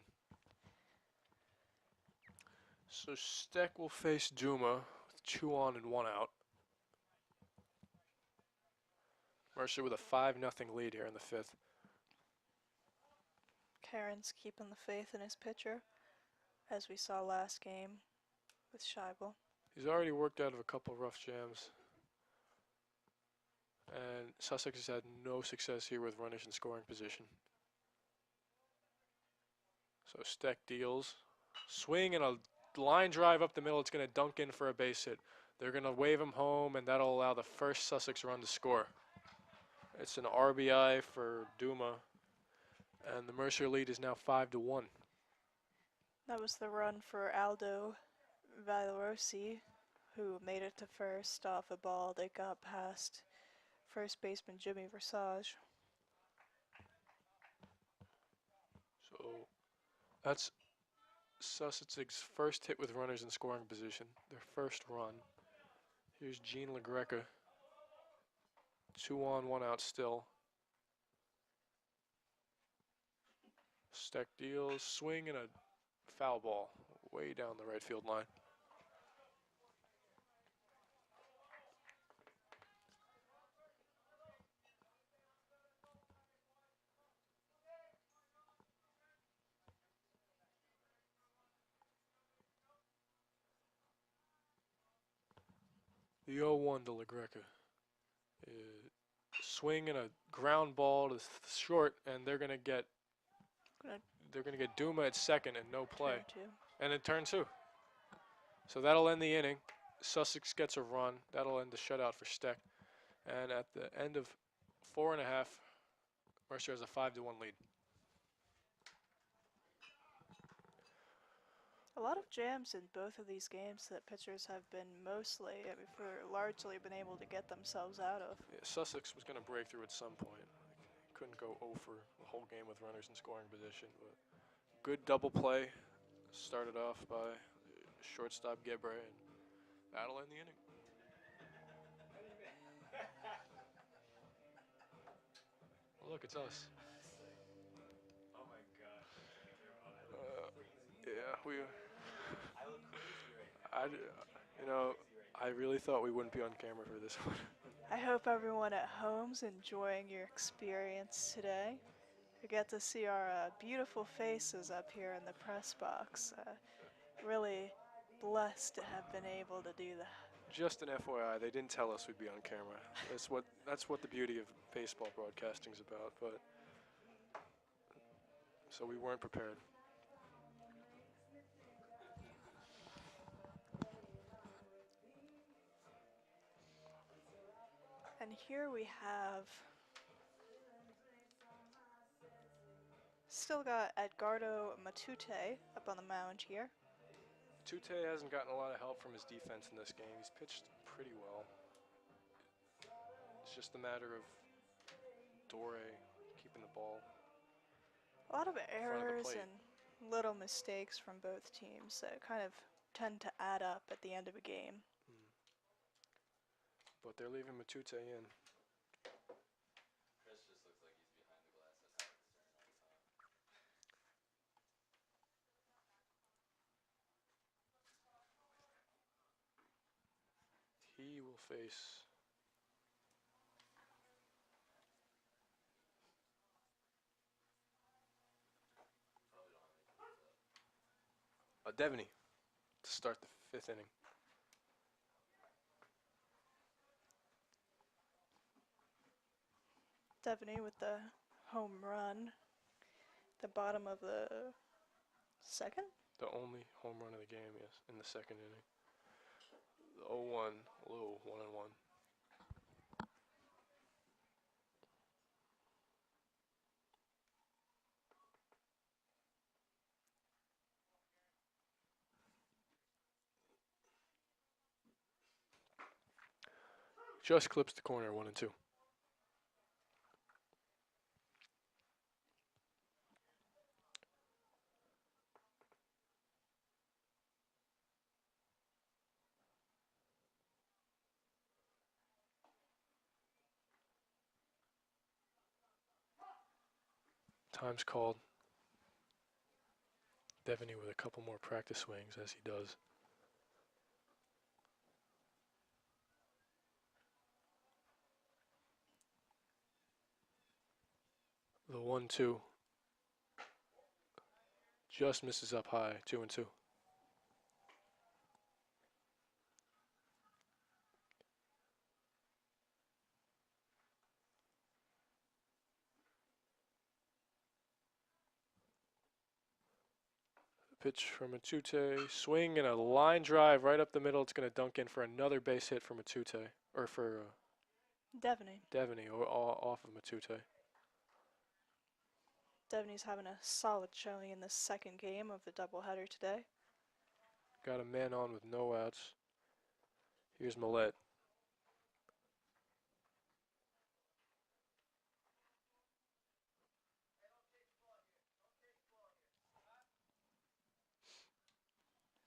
Speaker 2: So Steck will face Duma with 2 on and 1 out. Mercer with a 5-0 lead here in the 5th.
Speaker 1: Karen's keeping the faith in his pitcher, as we saw last game with Scheibel.
Speaker 2: He's already worked out of a couple rough jams. And Sussex has had no success here with runners in scoring position. So Steck deals. Swing and a line drive up the middle. It's going to dunk in for a base hit. They're going to wave him home, and that'll allow the first Sussex run to score. It's an RBI for Duma, and the Mercer lead is now 5-1.
Speaker 1: That was the run for Aldo Valorosi, who made it to first off a ball that got past first baseman Jimmy Versage.
Speaker 2: So that's Sussex's first hit with runners in scoring position, their first run. Here's Gene LaGreca. 2 on, 1 out still. Steck deals, swing and a foul ball way down the right field line. The 0-1 to LaGreca. Swing and a ground ball to short, and they're gonna get Duma at second and no play. And it turn 2. So that'll end the inning. Sussex gets a run. That'll end the shutout for Steck. And at the end of 4.5, Mercer has a 5-1 lead.
Speaker 1: A lot of jams in both of these games that pitchers have been largely been able to get themselves out of.
Speaker 2: Yeah, Sussex was going to break through at some point. Couldn't go 0 for the whole game with runners in scoring position, but good double play. Started off by shortstop Gebre, and that'll end the inning. Look, it's us.
Speaker 3: Oh my gosh.
Speaker 2: Yeah, I really thought we wouldn't be on camera for this one.
Speaker 1: I hope everyone at home's enjoying your experience today. You get to see our beautiful faces up here in the press box. Really blessed to have been able to do that.
Speaker 2: Just an FYI, they didn't tell us we'd be on camera. That's what the beauty of baseball broadcasting is about. But so we weren't prepared.
Speaker 1: And here we have still got Edgardo Matute up on the mound here.
Speaker 2: Matute hasn't gotten a lot of help from his defense in this game. He's pitched pretty well. It's just a matter of Dore keeping the ball.
Speaker 1: A lot of errors and little mistakes from both teams that kind of tend to add up at the end of a game.
Speaker 2: But they're leaving Matute in.
Speaker 3: Chris just looks like he's behind the glass. That's how
Speaker 2: He will face Devaney to start the 5th inning.
Speaker 1: Devaney with the home run. The bottom of the 2nd?
Speaker 2: The only home run of the game, yes, in the 2nd inning. The 0-1, low 1-1. Just clips the corner, 1-2. Time's called. Devaney with a couple more practice swings, as he does. The 1-2 just misses up high, 2-2. Pitch from Matute, swing and a line drive right up the middle. It's going to dunk in for another base hit for Matute, or for
Speaker 1: Devaney.
Speaker 2: or off of Matute.
Speaker 1: Devaney's having a solid showing in the second game of the doubleheader today.
Speaker 2: Got a man on with no outs. Here's Millette.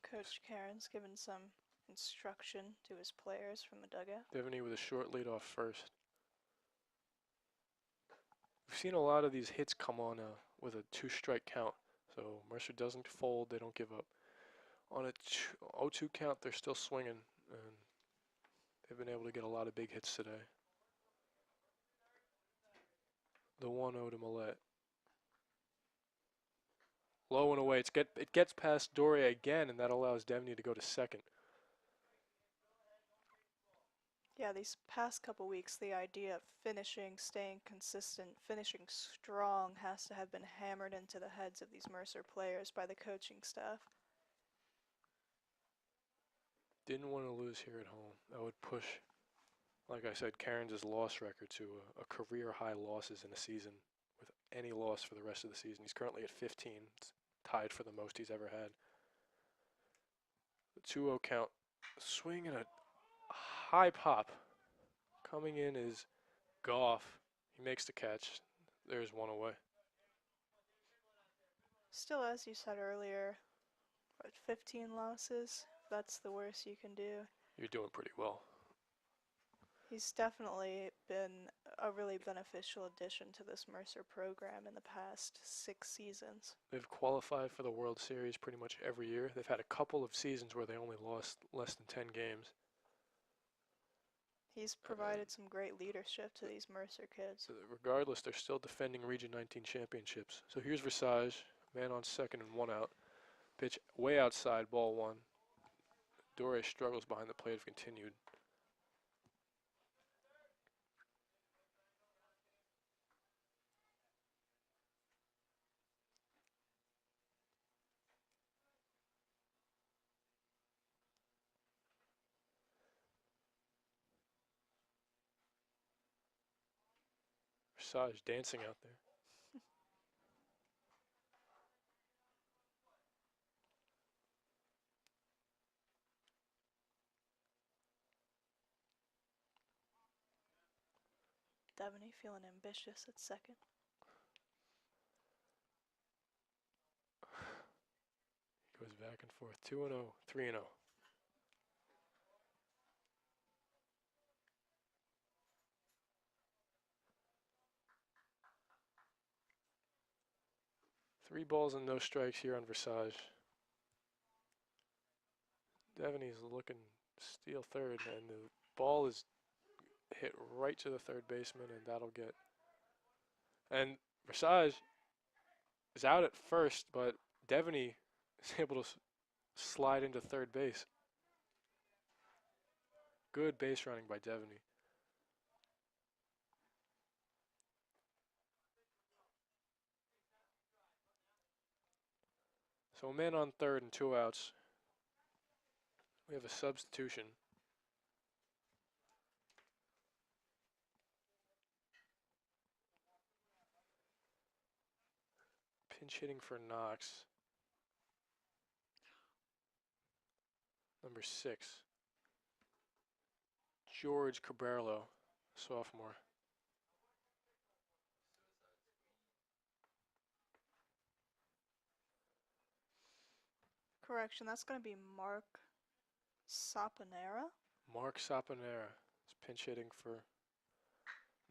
Speaker 1: Coach Karen's given some instruction to his players from the dugout.
Speaker 2: Devaney with a short lead off first. We've seen a lot of these hits come on with a 2-strike count. So Mercer doesn't fold, they don't give up. On a 0-2 count, they're still swinging, and they've been able to get a lot of big hits today. The 1-0 to Millette. Low and away. It gets past Doria again, and that allows Devaney to go to second.
Speaker 1: Yeah, these past couple weeks, the idea of finishing, staying consistent, finishing strong has to have been hammered into the heads of these Mercer players by the coaching staff.
Speaker 2: Didn't want to lose here at home. That would push, like I said, Cairns' loss record to a career high losses in a season with any loss for the rest of the season. He's currently at 15. It's tied for the most he's ever had. The 2-0 count. Swing and a high pop. Coming in is Goff. He makes the catch. There's one away.
Speaker 1: Still, as you said earlier, what, 15 losses? That's the worst you can do.
Speaker 2: You're doing pretty well.
Speaker 1: He's definitely been a really beneficial addition to this Mercer program in the past 6 seasons.
Speaker 2: They've qualified for the World Series pretty much every year. They've had a couple of seasons where they only lost less than 10 games.
Speaker 1: He's provided some great leadership to these Mercer kids.
Speaker 2: Regardless, they're still defending Region 19 championships. So here's Visage, man on second and 1 out. Pitch way outside, ball 1. Dore struggles behind the plate if continued. Visage dancing out there.
Speaker 1: Devaney feeling ambitious at second.
Speaker 2: Goes back and forth. 2-0, 3-0. Three balls and no strikes here on Visage. Devaney's looking to steal third, and the ball is hit right to the third baseman, and that'll get. And Visage is out at first, but Devaney is able to slide into third base. Good base running by Devaney. So a man on third and 2 outs. We have a substitution. Pinch hitting for Knox. Number 6. George Cabrero, sophomore.
Speaker 1: Correction, that's going to be Mark Saponara.
Speaker 2: Mark Saponara is pinch hitting for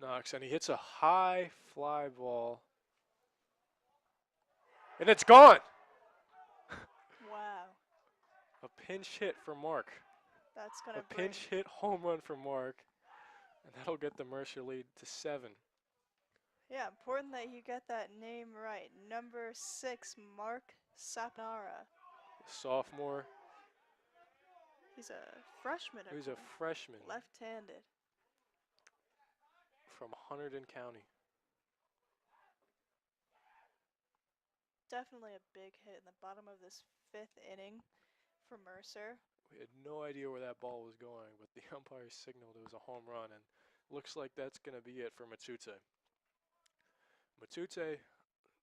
Speaker 2: Knox, and he hits a high fly ball And it's gone.
Speaker 1: Wow.
Speaker 2: A pinch hit for Mark.
Speaker 1: That's gonna
Speaker 2: A
Speaker 1: bring.
Speaker 2: pinch hit home run for Mark. And that'll get the Mercer lead to 7.
Speaker 1: Yeah, important that you get that name right. Number 6, Mark Sapnara.
Speaker 2: Sophomore.
Speaker 1: He's a freshman. I
Speaker 2: He's a
Speaker 1: believe.
Speaker 2: freshman
Speaker 1: Left-handed.
Speaker 2: from Hunterdon County.
Speaker 1: Definitely a big hit in the bottom of this 5th inning for Mercer.
Speaker 2: We had no idea where that ball was going, but the umpire signaled it was a home run, and looks like that's going to be it for Matute. Matute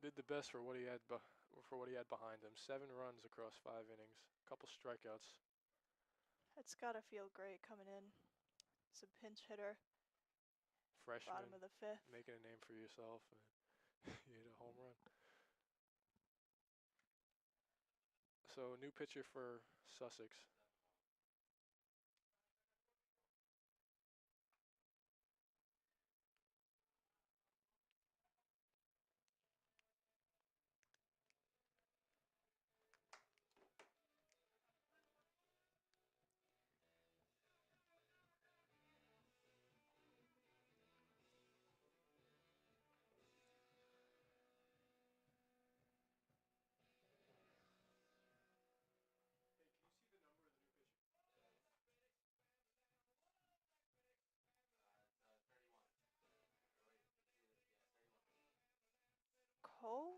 Speaker 2: did the best for what he had behind him. 7 runs across 5 innings, a couple strikeouts.
Speaker 1: It's gotta feel great coming in. It's a pinch hitter.
Speaker 2: Freshman,
Speaker 1: Bottom of the 5th.
Speaker 2: making a name for yourself, and you hit a home run. So, new pitcher for Sussex.
Speaker 1: Cole?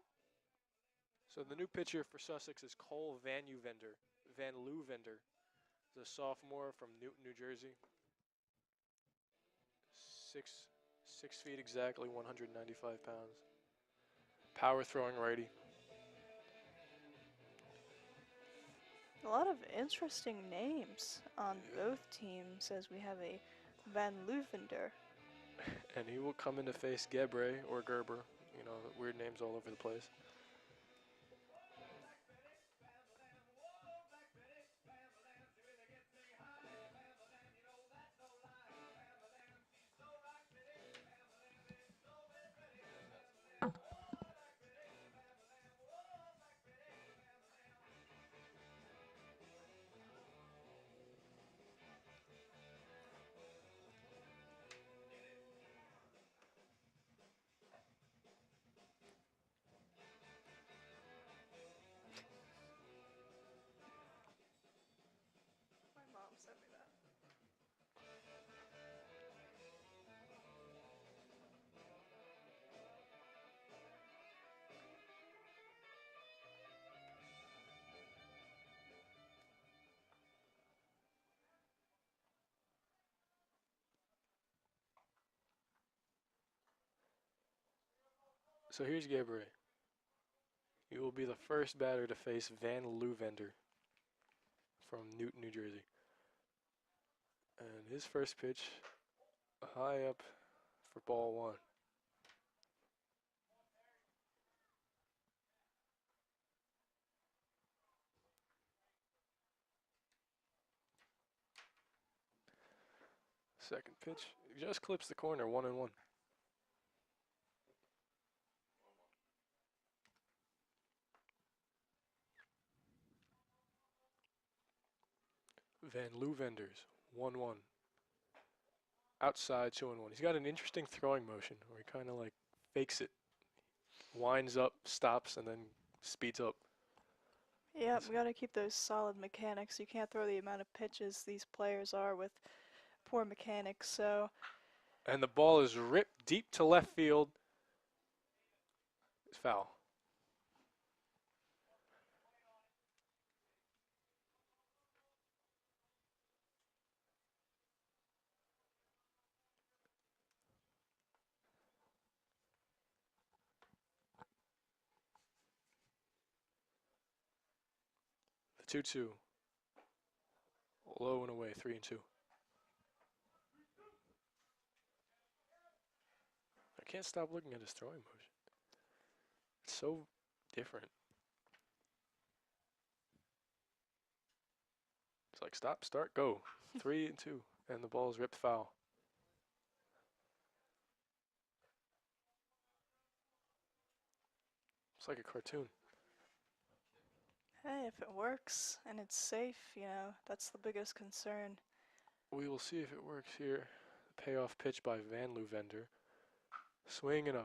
Speaker 2: So the new pitcher for Sussex is Cole Van Lewvender. He's a sophomore from Newton, New Jersey. 6 feet exactly, 195 pounds. Power throwing righty.
Speaker 1: A lot of interesting names on both teams as we have a Van Luvender.
Speaker 2: And he will come in to face Gebre or Gerber. You know, weird names all over the place.
Speaker 1: My mom sent me that.
Speaker 2: So here's Gebre. He will be the first batter to face Van Lewvender from Newton, New Jersey. And his first pitch, high up for ball 1. Second pitch, just clips the corner, 1-1. Van Lewvenders, 1-1. Outside, 2-1. He's got an interesting throwing motion where he kind of like fakes it, winds up, stops, and then speeds up.
Speaker 1: Yeah, we gotta keep those solid mechanics. You can't throw the amount of pitches these players are with poor mechanics, so
Speaker 2: And the ball is ripped deep to left field. It's foul. The 2-2. Low and away, 3-2. I can't stop looking at his throwing motion. It's so different. It's like stop, start, go. 3-2. And the ball is ripped foul. It's like a cartoon.
Speaker 1: Hey, if it works and it's safe, that's the biggest concern.
Speaker 2: We will see if it works here. Payoff pitch by Van Luvender. Swing and a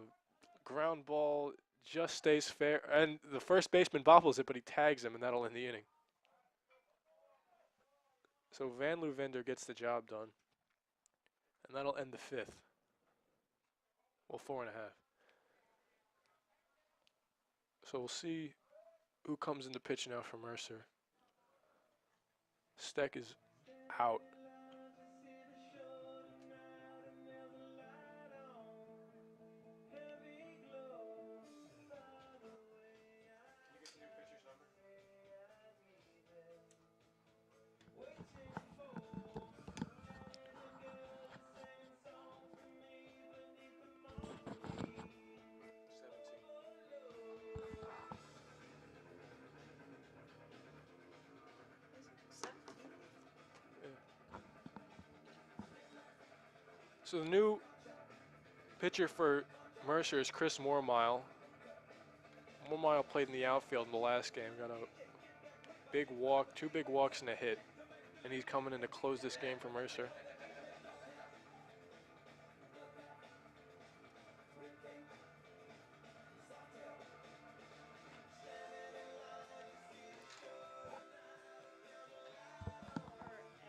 Speaker 2: ground ball just stays fair. And the first baseman bobbles it, but he tags him, and that'll end the inning. So Van Luvender gets the job done. And that'll end the fifth. Well, 4.5. So we'll see who comes into pitch now for Mercer. Steck is out. So the new pitcher for Mercer is Chris Mormile. Mormile played in the outfield in the last game. Got a big walk, 2 big walks and a hit. And he's coming in to close this game for Mercer.
Speaker 1: Are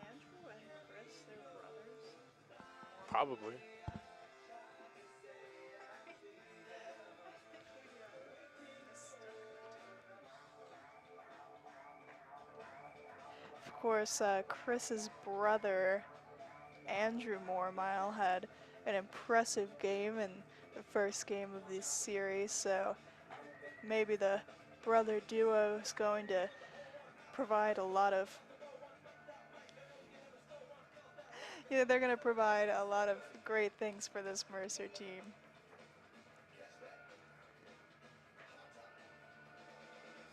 Speaker 1: Andrew and Chris their brothers?
Speaker 2: Probably.
Speaker 1: Of course, Chris's brother, Andrew Mormile, had an impressive game in the first game of this series, so maybe the brother duo is going to provide a lot of they're going to provide a lot of great things for this Mercer team.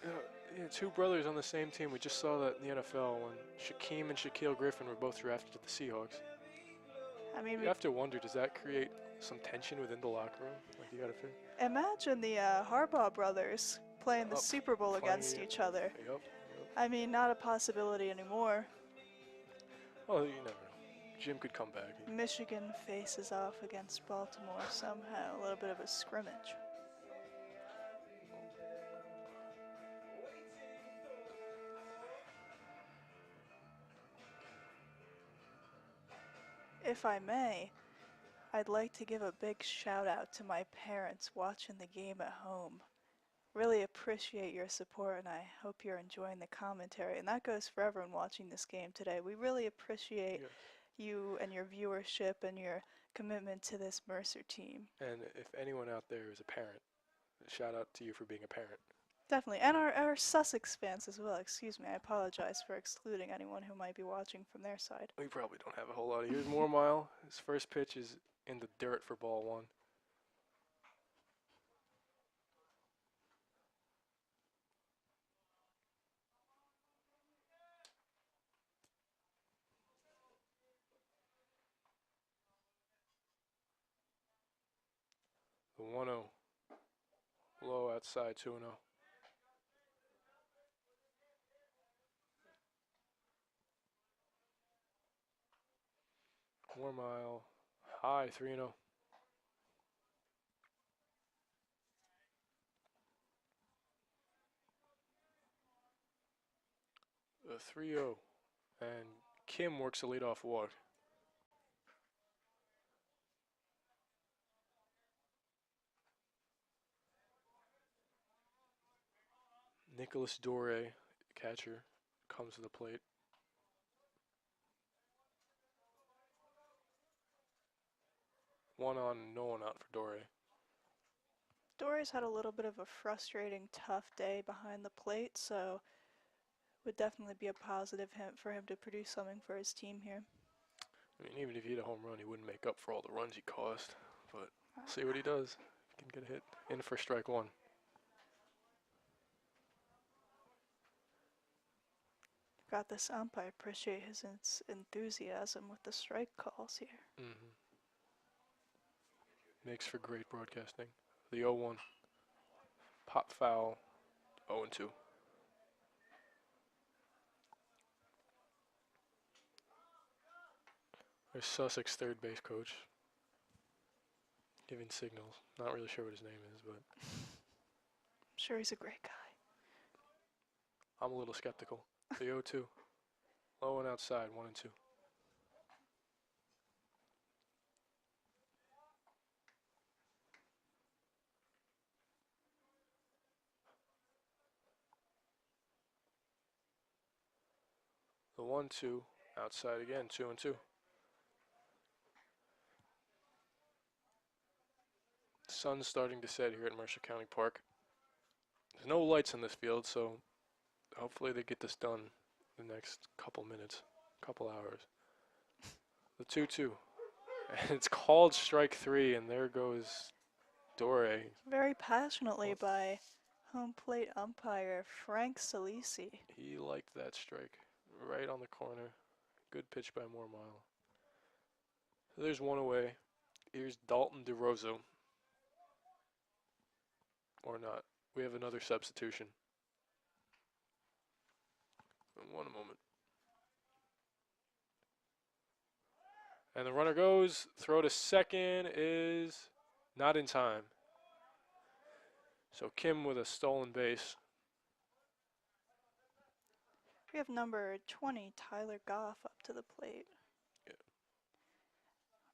Speaker 2: Yeah, 2 brothers on the same team. We just saw that in the NFL when Shaquem and Shaquille Griffin were both drafted to the Seahawks.
Speaker 1: I mean,
Speaker 2: You have to wonder, does that create some tension within the locker room? Like, you gotta figure.
Speaker 1: imagine the Harbaugh brothers playing the Super Bowl against each other.
Speaker 2: Yep.
Speaker 1: I mean, not a possibility anymore.
Speaker 2: Well, you never know. Jim could come back.
Speaker 1: Michigan faces off against Baltimore somehow, a little bit of a scrimmage. If I may, I'd like to give a big shout out to my parents watching the game at home. Really appreciate your support, and I hope you're enjoying the commentary. And that goes for everyone watching this game today. We really appreciate you and your viewership and your commitment to this Mercer team.
Speaker 2: And if anyone out there is a parent, shout out to you for being a parent.
Speaker 1: Definitely. And our Sussex fans as well. Excuse me, I apologize for excluding anyone who might be watching from their side.
Speaker 2: We probably don't have a whole lot of. Here's Mormile. His first pitch is in the dirt for ball 1. The 1-0. Low outside 2-0. Mormile high 3-0. The 3-0. And Kim works the leadoff walk. Nicholas Dore, catcher, comes to the plate. One on, no one out for Dore.
Speaker 1: Dory's had a little bit of a frustrating, tough day behind the plate, so would definitely be a positive hint for him to produce something for his team here.
Speaker 2: I mean, even if he hit a home run, he wouldn't make up for all the runs he caused. But see what he does. He can get a hit in for strike 1.
Speaker 1: Got this ump. I appreciate his enthusiasm with the strike calls here.
Speaker 2: Makes for great broadcasting. The 0-1. Pop foul. 0-2. There's Sussex third base coach giving signals. Not really sure what his name is, but
Speaker 1: I'm sure he's a great guy.
Speaker 2: I'm a little skeptical. The 0-2. Low and outside, 1-2. The 1-2. Outside again, 2-2. The sun's starting to set here at Mercer County Park. There's no lights in this field, so hopefully they get this done in the next couple minutes, couple hours. The 2-2. And it's called strike 3, and there goes Dore.
Speaker 1: Very passionately by home plate umpire Frank Salisi.
Speaker 2: He liked that strike right on the corner. Good pitch by Mormile. So there's one away. Here's Dalton DeRosa. Or not. We have another substitution. One moment. And the runner goes. Throw to second is not in time. So Kim with a stolen base.
Speaker 1: We have number 20, Tyler Goff, up to the plate.
Speaker 2: Yeah.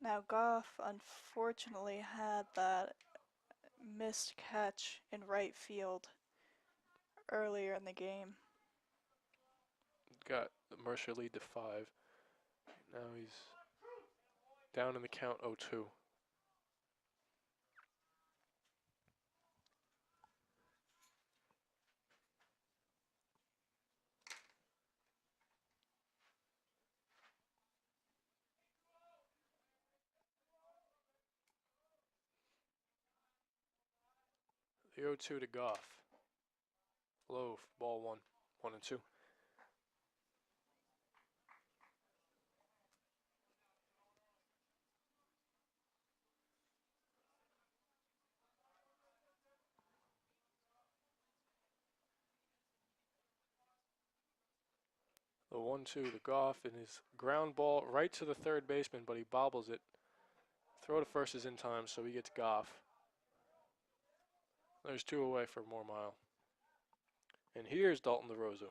Speaker 1: Now Goff unfortunately had that missed catch in right field earlier in the game.
Speaker 2: Got the Mercer lead to 5. Now he's down in the count 0-2. The 0-2 to Goff. Low, ball 1. 1-2. The 1-2 to Goff, and his ground ball right to the third baseman, but he bobbles it. Throw to first is in time, so he gets Goff. There's 2 away for Mormile. And here's Dalton DeRosa.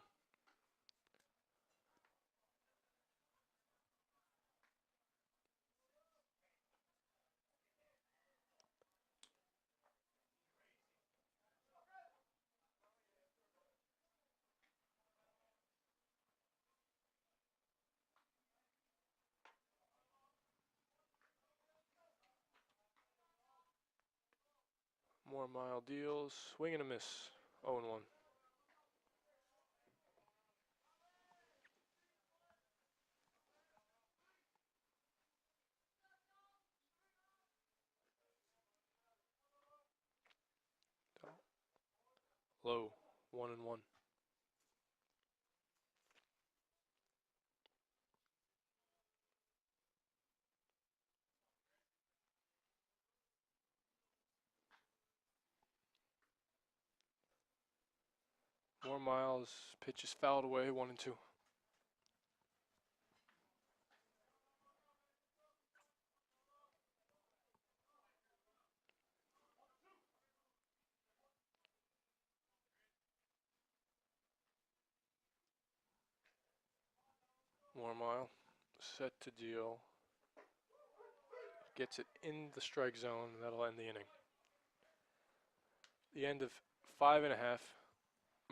Speaker 2: Mormile deals. Swing and a miss. 0-1. Low. 1-1. Mormile's pitch is fouled away. 1-2. Mormile set to deal. Gets it in the strike zone, and that'll end the inning. The end of 5.5.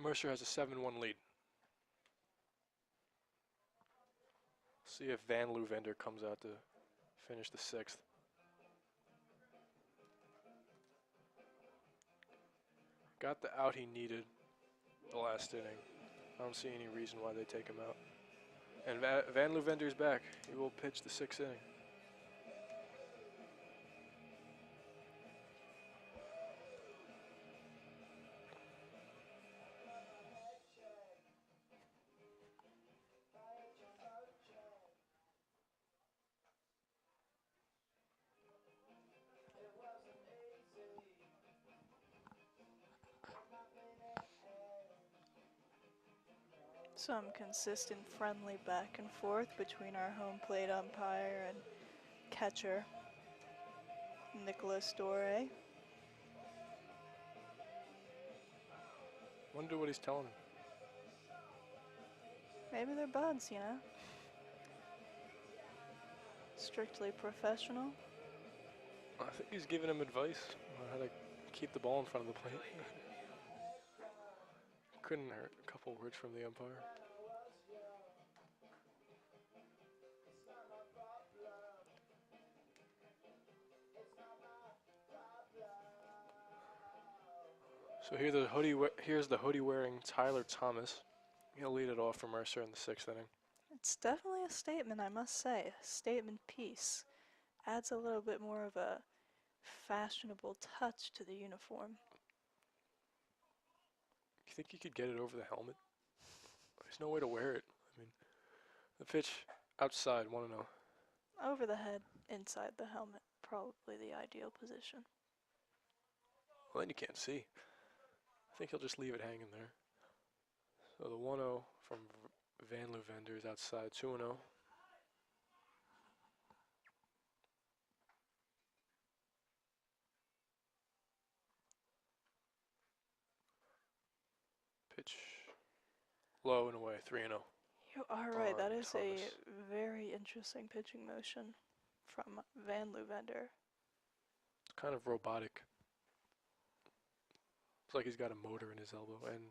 Speaker 2: Mercer has a 7-1 lead. See if Van Luvender comes out to finish the 6th. Got the out he needed the last inning. I don't see any reason why they take him out. And Van Luvender's back. He will pitch the 6th inning.
Speaker 1: Some consistent friendly back and forth between our home plate umpire and catcher, Nicholas Dore.
Speaker 2: Wonder what he's telling him.
Speaker 1: Maybe they're buds, you know? Strictly professional.
Speaker 2: I think he's giving him advice on how to keep the ball in front of the plate. Couldn't hurt a couple words from the umpire. So here's the hoodie-wearing Tyler Thomas. He'll lead it off for Mercer in the 6th inning.
Speaker 1: It's definitely a statement, I must say. A statement piece. Adds a little bit more of a fashionable touch to the uniform.
Speaker 2: You think you could get it over the helmet? There's no way to wear it. I mean, the pitch outside, 1-0.
Speaker 1: Over the head, inside the helmet. Probably the ideal position.
Speaker 2: Well, then you can't see. I think he'll just leave it hanging there. So the 1-0 from Van Luvender is outside, 2-0. Pitch low and away, 3-0.
Speaker 1: You are right, that is
Speaker 2: Thomas.
Speaker 1: a very interesting pitching motion from Van Luvender.
Speaker 2: It's kind of robotic. It's like he's got a motor in his elbow, and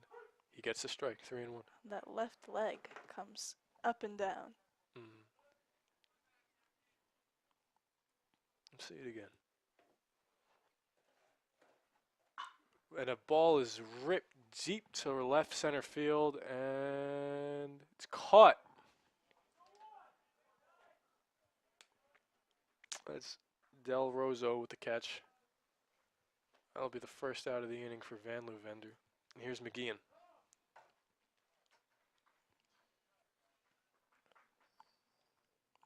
Speaker 2: he gets the strike, 3-1.
Speaker 1: That left leg comes up and down.
Speaker 2: Let's see it again. And a ball is ripped deep to left center field, and it's caught. That's Del Rosso with the catch. That'll be the first out of the inning for Van Luvender. And here's McGeehan.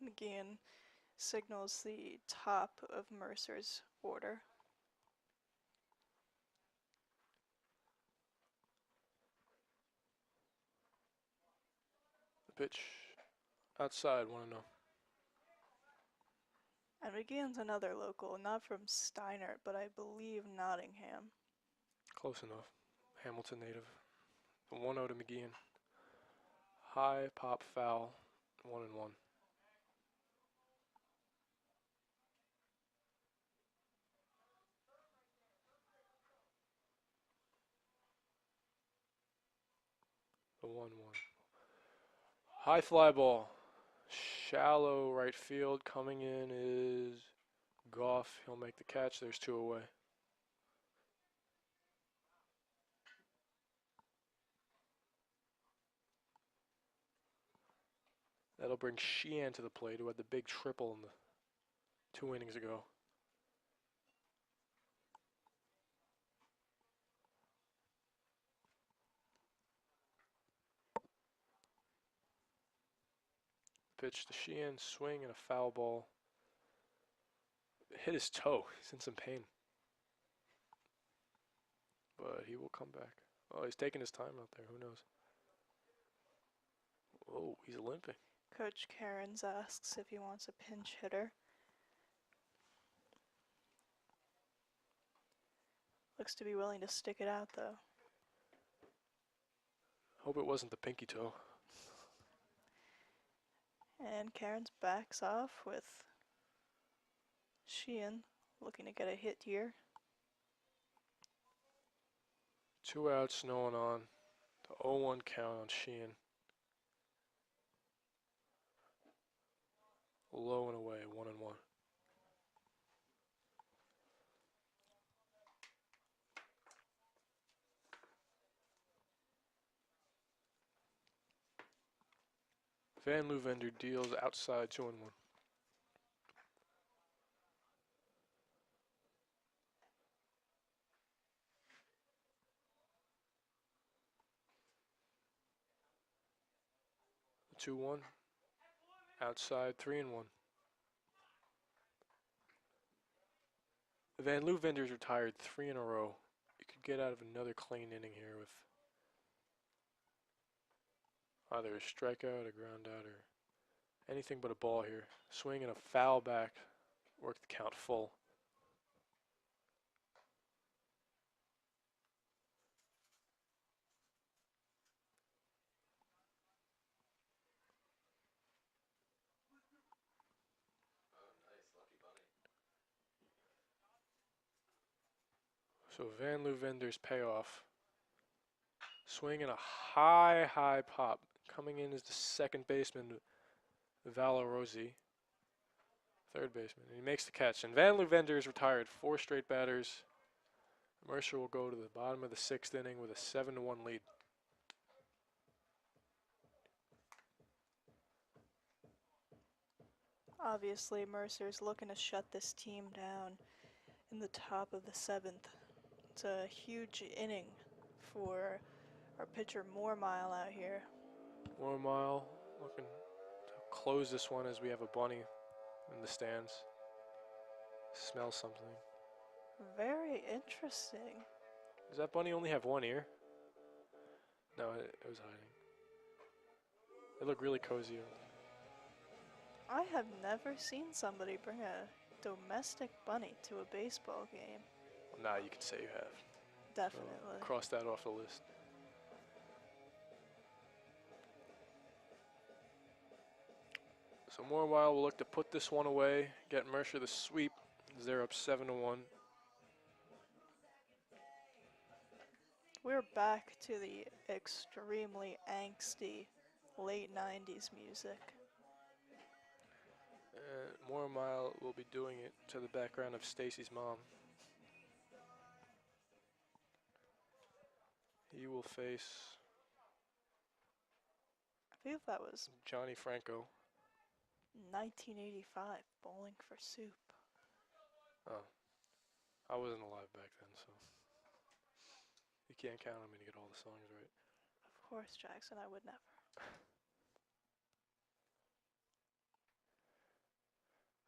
Speaker 1: McGeehan signals the top of Mercer's order.
Speaker 2: The pitch outside, 1-0.
Speaker 1: And McGeehan's another local, not from Steiner, but I believe Nottingham.
Speaker 2: Close enough. Hamilton native. The 1-0 to McGeehan. High pop foul, 1-1. The 1-1. High fly ball. Shallow right field. Coming in is Goff. He'll make the catch. There's 2 away. That'll bring Sheehan to the plate, who had the big triple in the 2 innings ago. Pitch to Sheehan, swing and a foul ball. Hit his toe. He's in some pain. But he will come back. Oh, he's taking his time out there. Who knows? Oh, he's limping.
Speaker 1: Coach Cairns asks if he wants a pinch hitter. Looks to be willing to stick it out, though.
Speaker 2: Hope it wasn't the pinky toe.
Speaker 1: And Cairns backs off with Sheehan looking to get a hit here.
Speaker 2: 2 outs, no one on. The 0-1 count on Sheehan. Low and away, 1-1. Van Luvender deals outside, 2-1. The 2-1. Outside, 3-1. Van Luvender's retired 3 in a row. You could get out of another clean inning here with Either a strikeout, a ground out, or anything but a ball here. Swing and a foul back. Work the count full.
Speaker 3: Oh, nice. Lucky bunny.
Speaker 2: So Van Luvender's payoff. Swing and a high pop. Coming in is the second baseman, Valorosi. Third baseman. And he makes the catch. And Van Luvender is retired. 4 straight batters. Mercer will go to the bottom of the 6th inning with a 7-1 lead.
Speaker 1: Obviously, Mercer's looking to shut this team down in the top of the 7th. It's a huge inning for our pitcher Moormile out here.
Speaker 2: Mormile looking to close this one as we have a bunny in the stands. Smell something.
Speaker 1: Very interesting.
Speaker 2: Does that bunny only have one ear? No, it was hiding. They look really cozy.
Speaker 1: I have never seen somebody bring a domestic bunny to a baseball game.
Speaker 2: Well, now you can say you have.
Speaker 1: Definitely.
Speaker 2: So cross that off the list. So Mormile will look to put this one away, get Mercer the sweep as they're up 7-1.
Speaker 1: We're back to the extremely angsty late 90s music.
Speaker 2: Mormile will be doing it to the background of Stacy's mom. He will face
Speaker 1: I believe that was
Speaker 2: Johnny Franco.
Speaker 1: 1985, Bowling for Soup.
Speaker 2: Oh, I wasn't alive back then, so you can't count on me to get all the songs right.
Speaker 1: Of course, Jackson, I would never.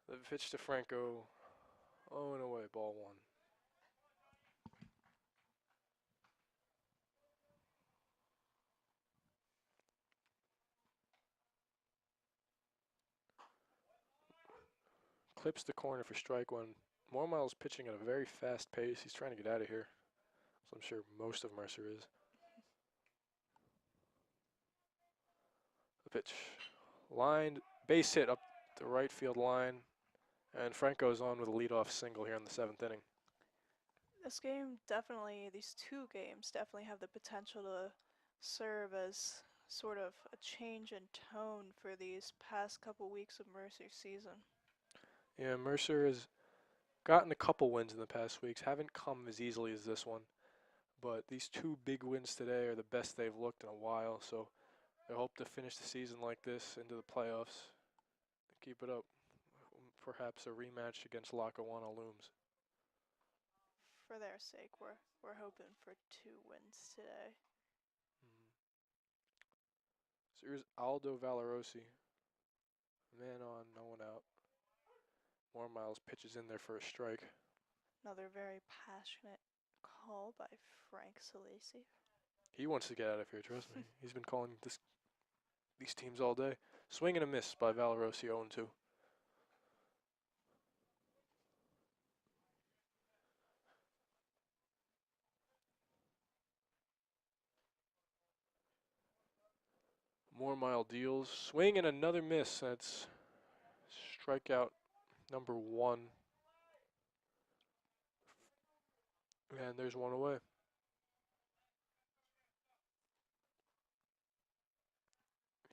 Speaker 2: The pitch to Franco. Oh, and away, ball 1. Clips the corner for strike 1. Mormile's pitching at a very fast pace. He's trying to get out of here. So I'm sure most of Mercer is. The pitch. Lined, base hit up the right field line. And Franco's on with a leadoff single here in the 7th inning.
Speaker 1: This game these 2 games definitely have the potential to serve as sort of a change in tone for these past couple weeks of Mercer's season.
Speaker 2: Yeah, Mercer has gotten a couple wins in the past weeks. Haven't come as easily as this one. But these 2 big wins today are the best they've looked in a while. So they hope to finish the season like this into the playoffs. Keep it up. Perhaps a rematch against Lackawanna looms.
Speaker 1: For their sake, we're hoping for 2 wins today.
Speaker 2: So here's Aldo Valorosi. Man on, no one out. Mormiles pitches in there for a strike.
Speaker 1: Another very passionate call by Frank Salesi.
Speaker 2: He wants to get out of here, trust me. He's been calling these teams all day. Swing and a miss by Valorosi, 0-2. Mormile deals. Swing and another miss. That's strikeout number 1. And there's one away.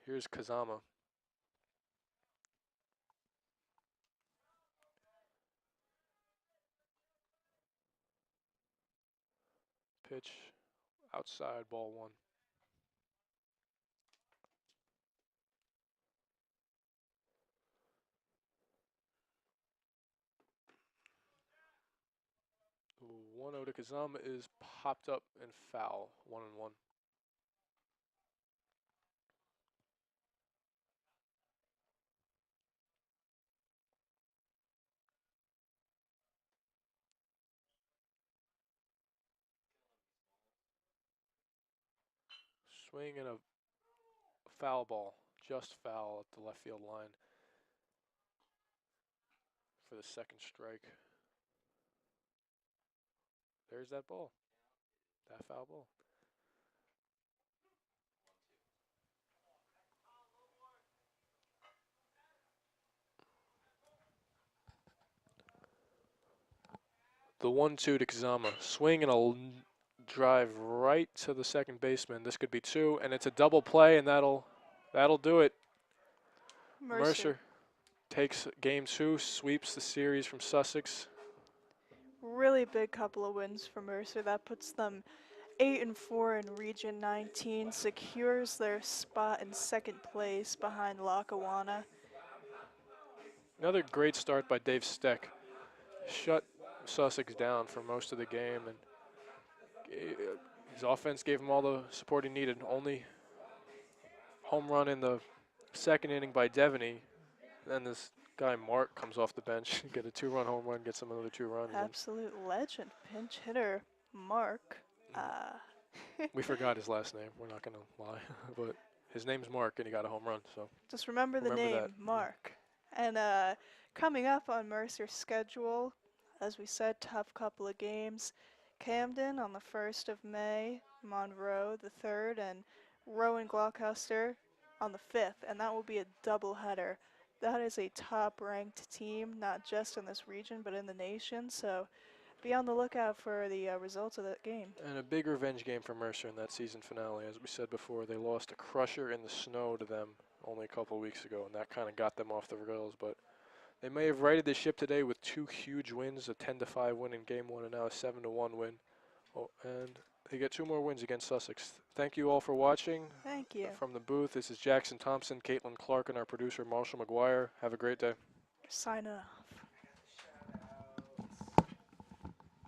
Speaker 2: Here's Kazama. Pitch outside, ball 1. The 1-0 to Kazama is popped up and foul. 1-1. Swing and a foul ball, just foul at the left field line for the second strike. There's that ball, that foul ball. The 1-2 to Kazama. Swing and a drive right to the second baseman. This could be two, and it's a double play, and that'll do it. Mercer takes game 2, sweeps the series from Sussex.
Speaker 1: Really big couple of wins for Mercer. That puts them 8-4 in Region 19, secures their spot in second place behind Lackawanna.
Speaker 2: Another great start by Dave Steck. Shut Sussex down for most of the game, and his offense gave him all the support he needed. Only home run in the second inning by Devaney. Then this guy Mark comes off the bench, get a 2-run home run, gets him another 2 runs.
Speaker 1: Absolute legend, pinch hitter Mark.
Speaker 2: We forgot his last name, we're not going to lie, but his name's Mark and he got a home run. So
Speaker 1: just remember the name,
Speaker 2: that.
Speaker 1: Mark. And coming up on Mercer's schedule, as we said, tough couple of games. Camden on the 1st of May, Monroe the 3rd, and Rowan Gloucester on the 5th, and that will be a doubleheader. That is a top-ranked team, not just in this region, but in the nation, so be on the lookout for the results of that game.
Speaker 2: And a big revenge game for Mercer in that season finale. As we said before, they lost a crusher in the snow to them only a couple weeks ago, and that kind of got them off the rails, but they may have righted the ship today with 2 huge wins, a 10-5 win in game 1 and now a 7-1 win. Oh, and they get 2 more wins against Sussex. Thank you all for watching.
Speaker 1: Thank you.
Speaker 2: From the booth, this is Jackson Thompson, Caitlin Clark, and our producer Marshall McGuire. Have a great day.
Speaker 1: Sign off.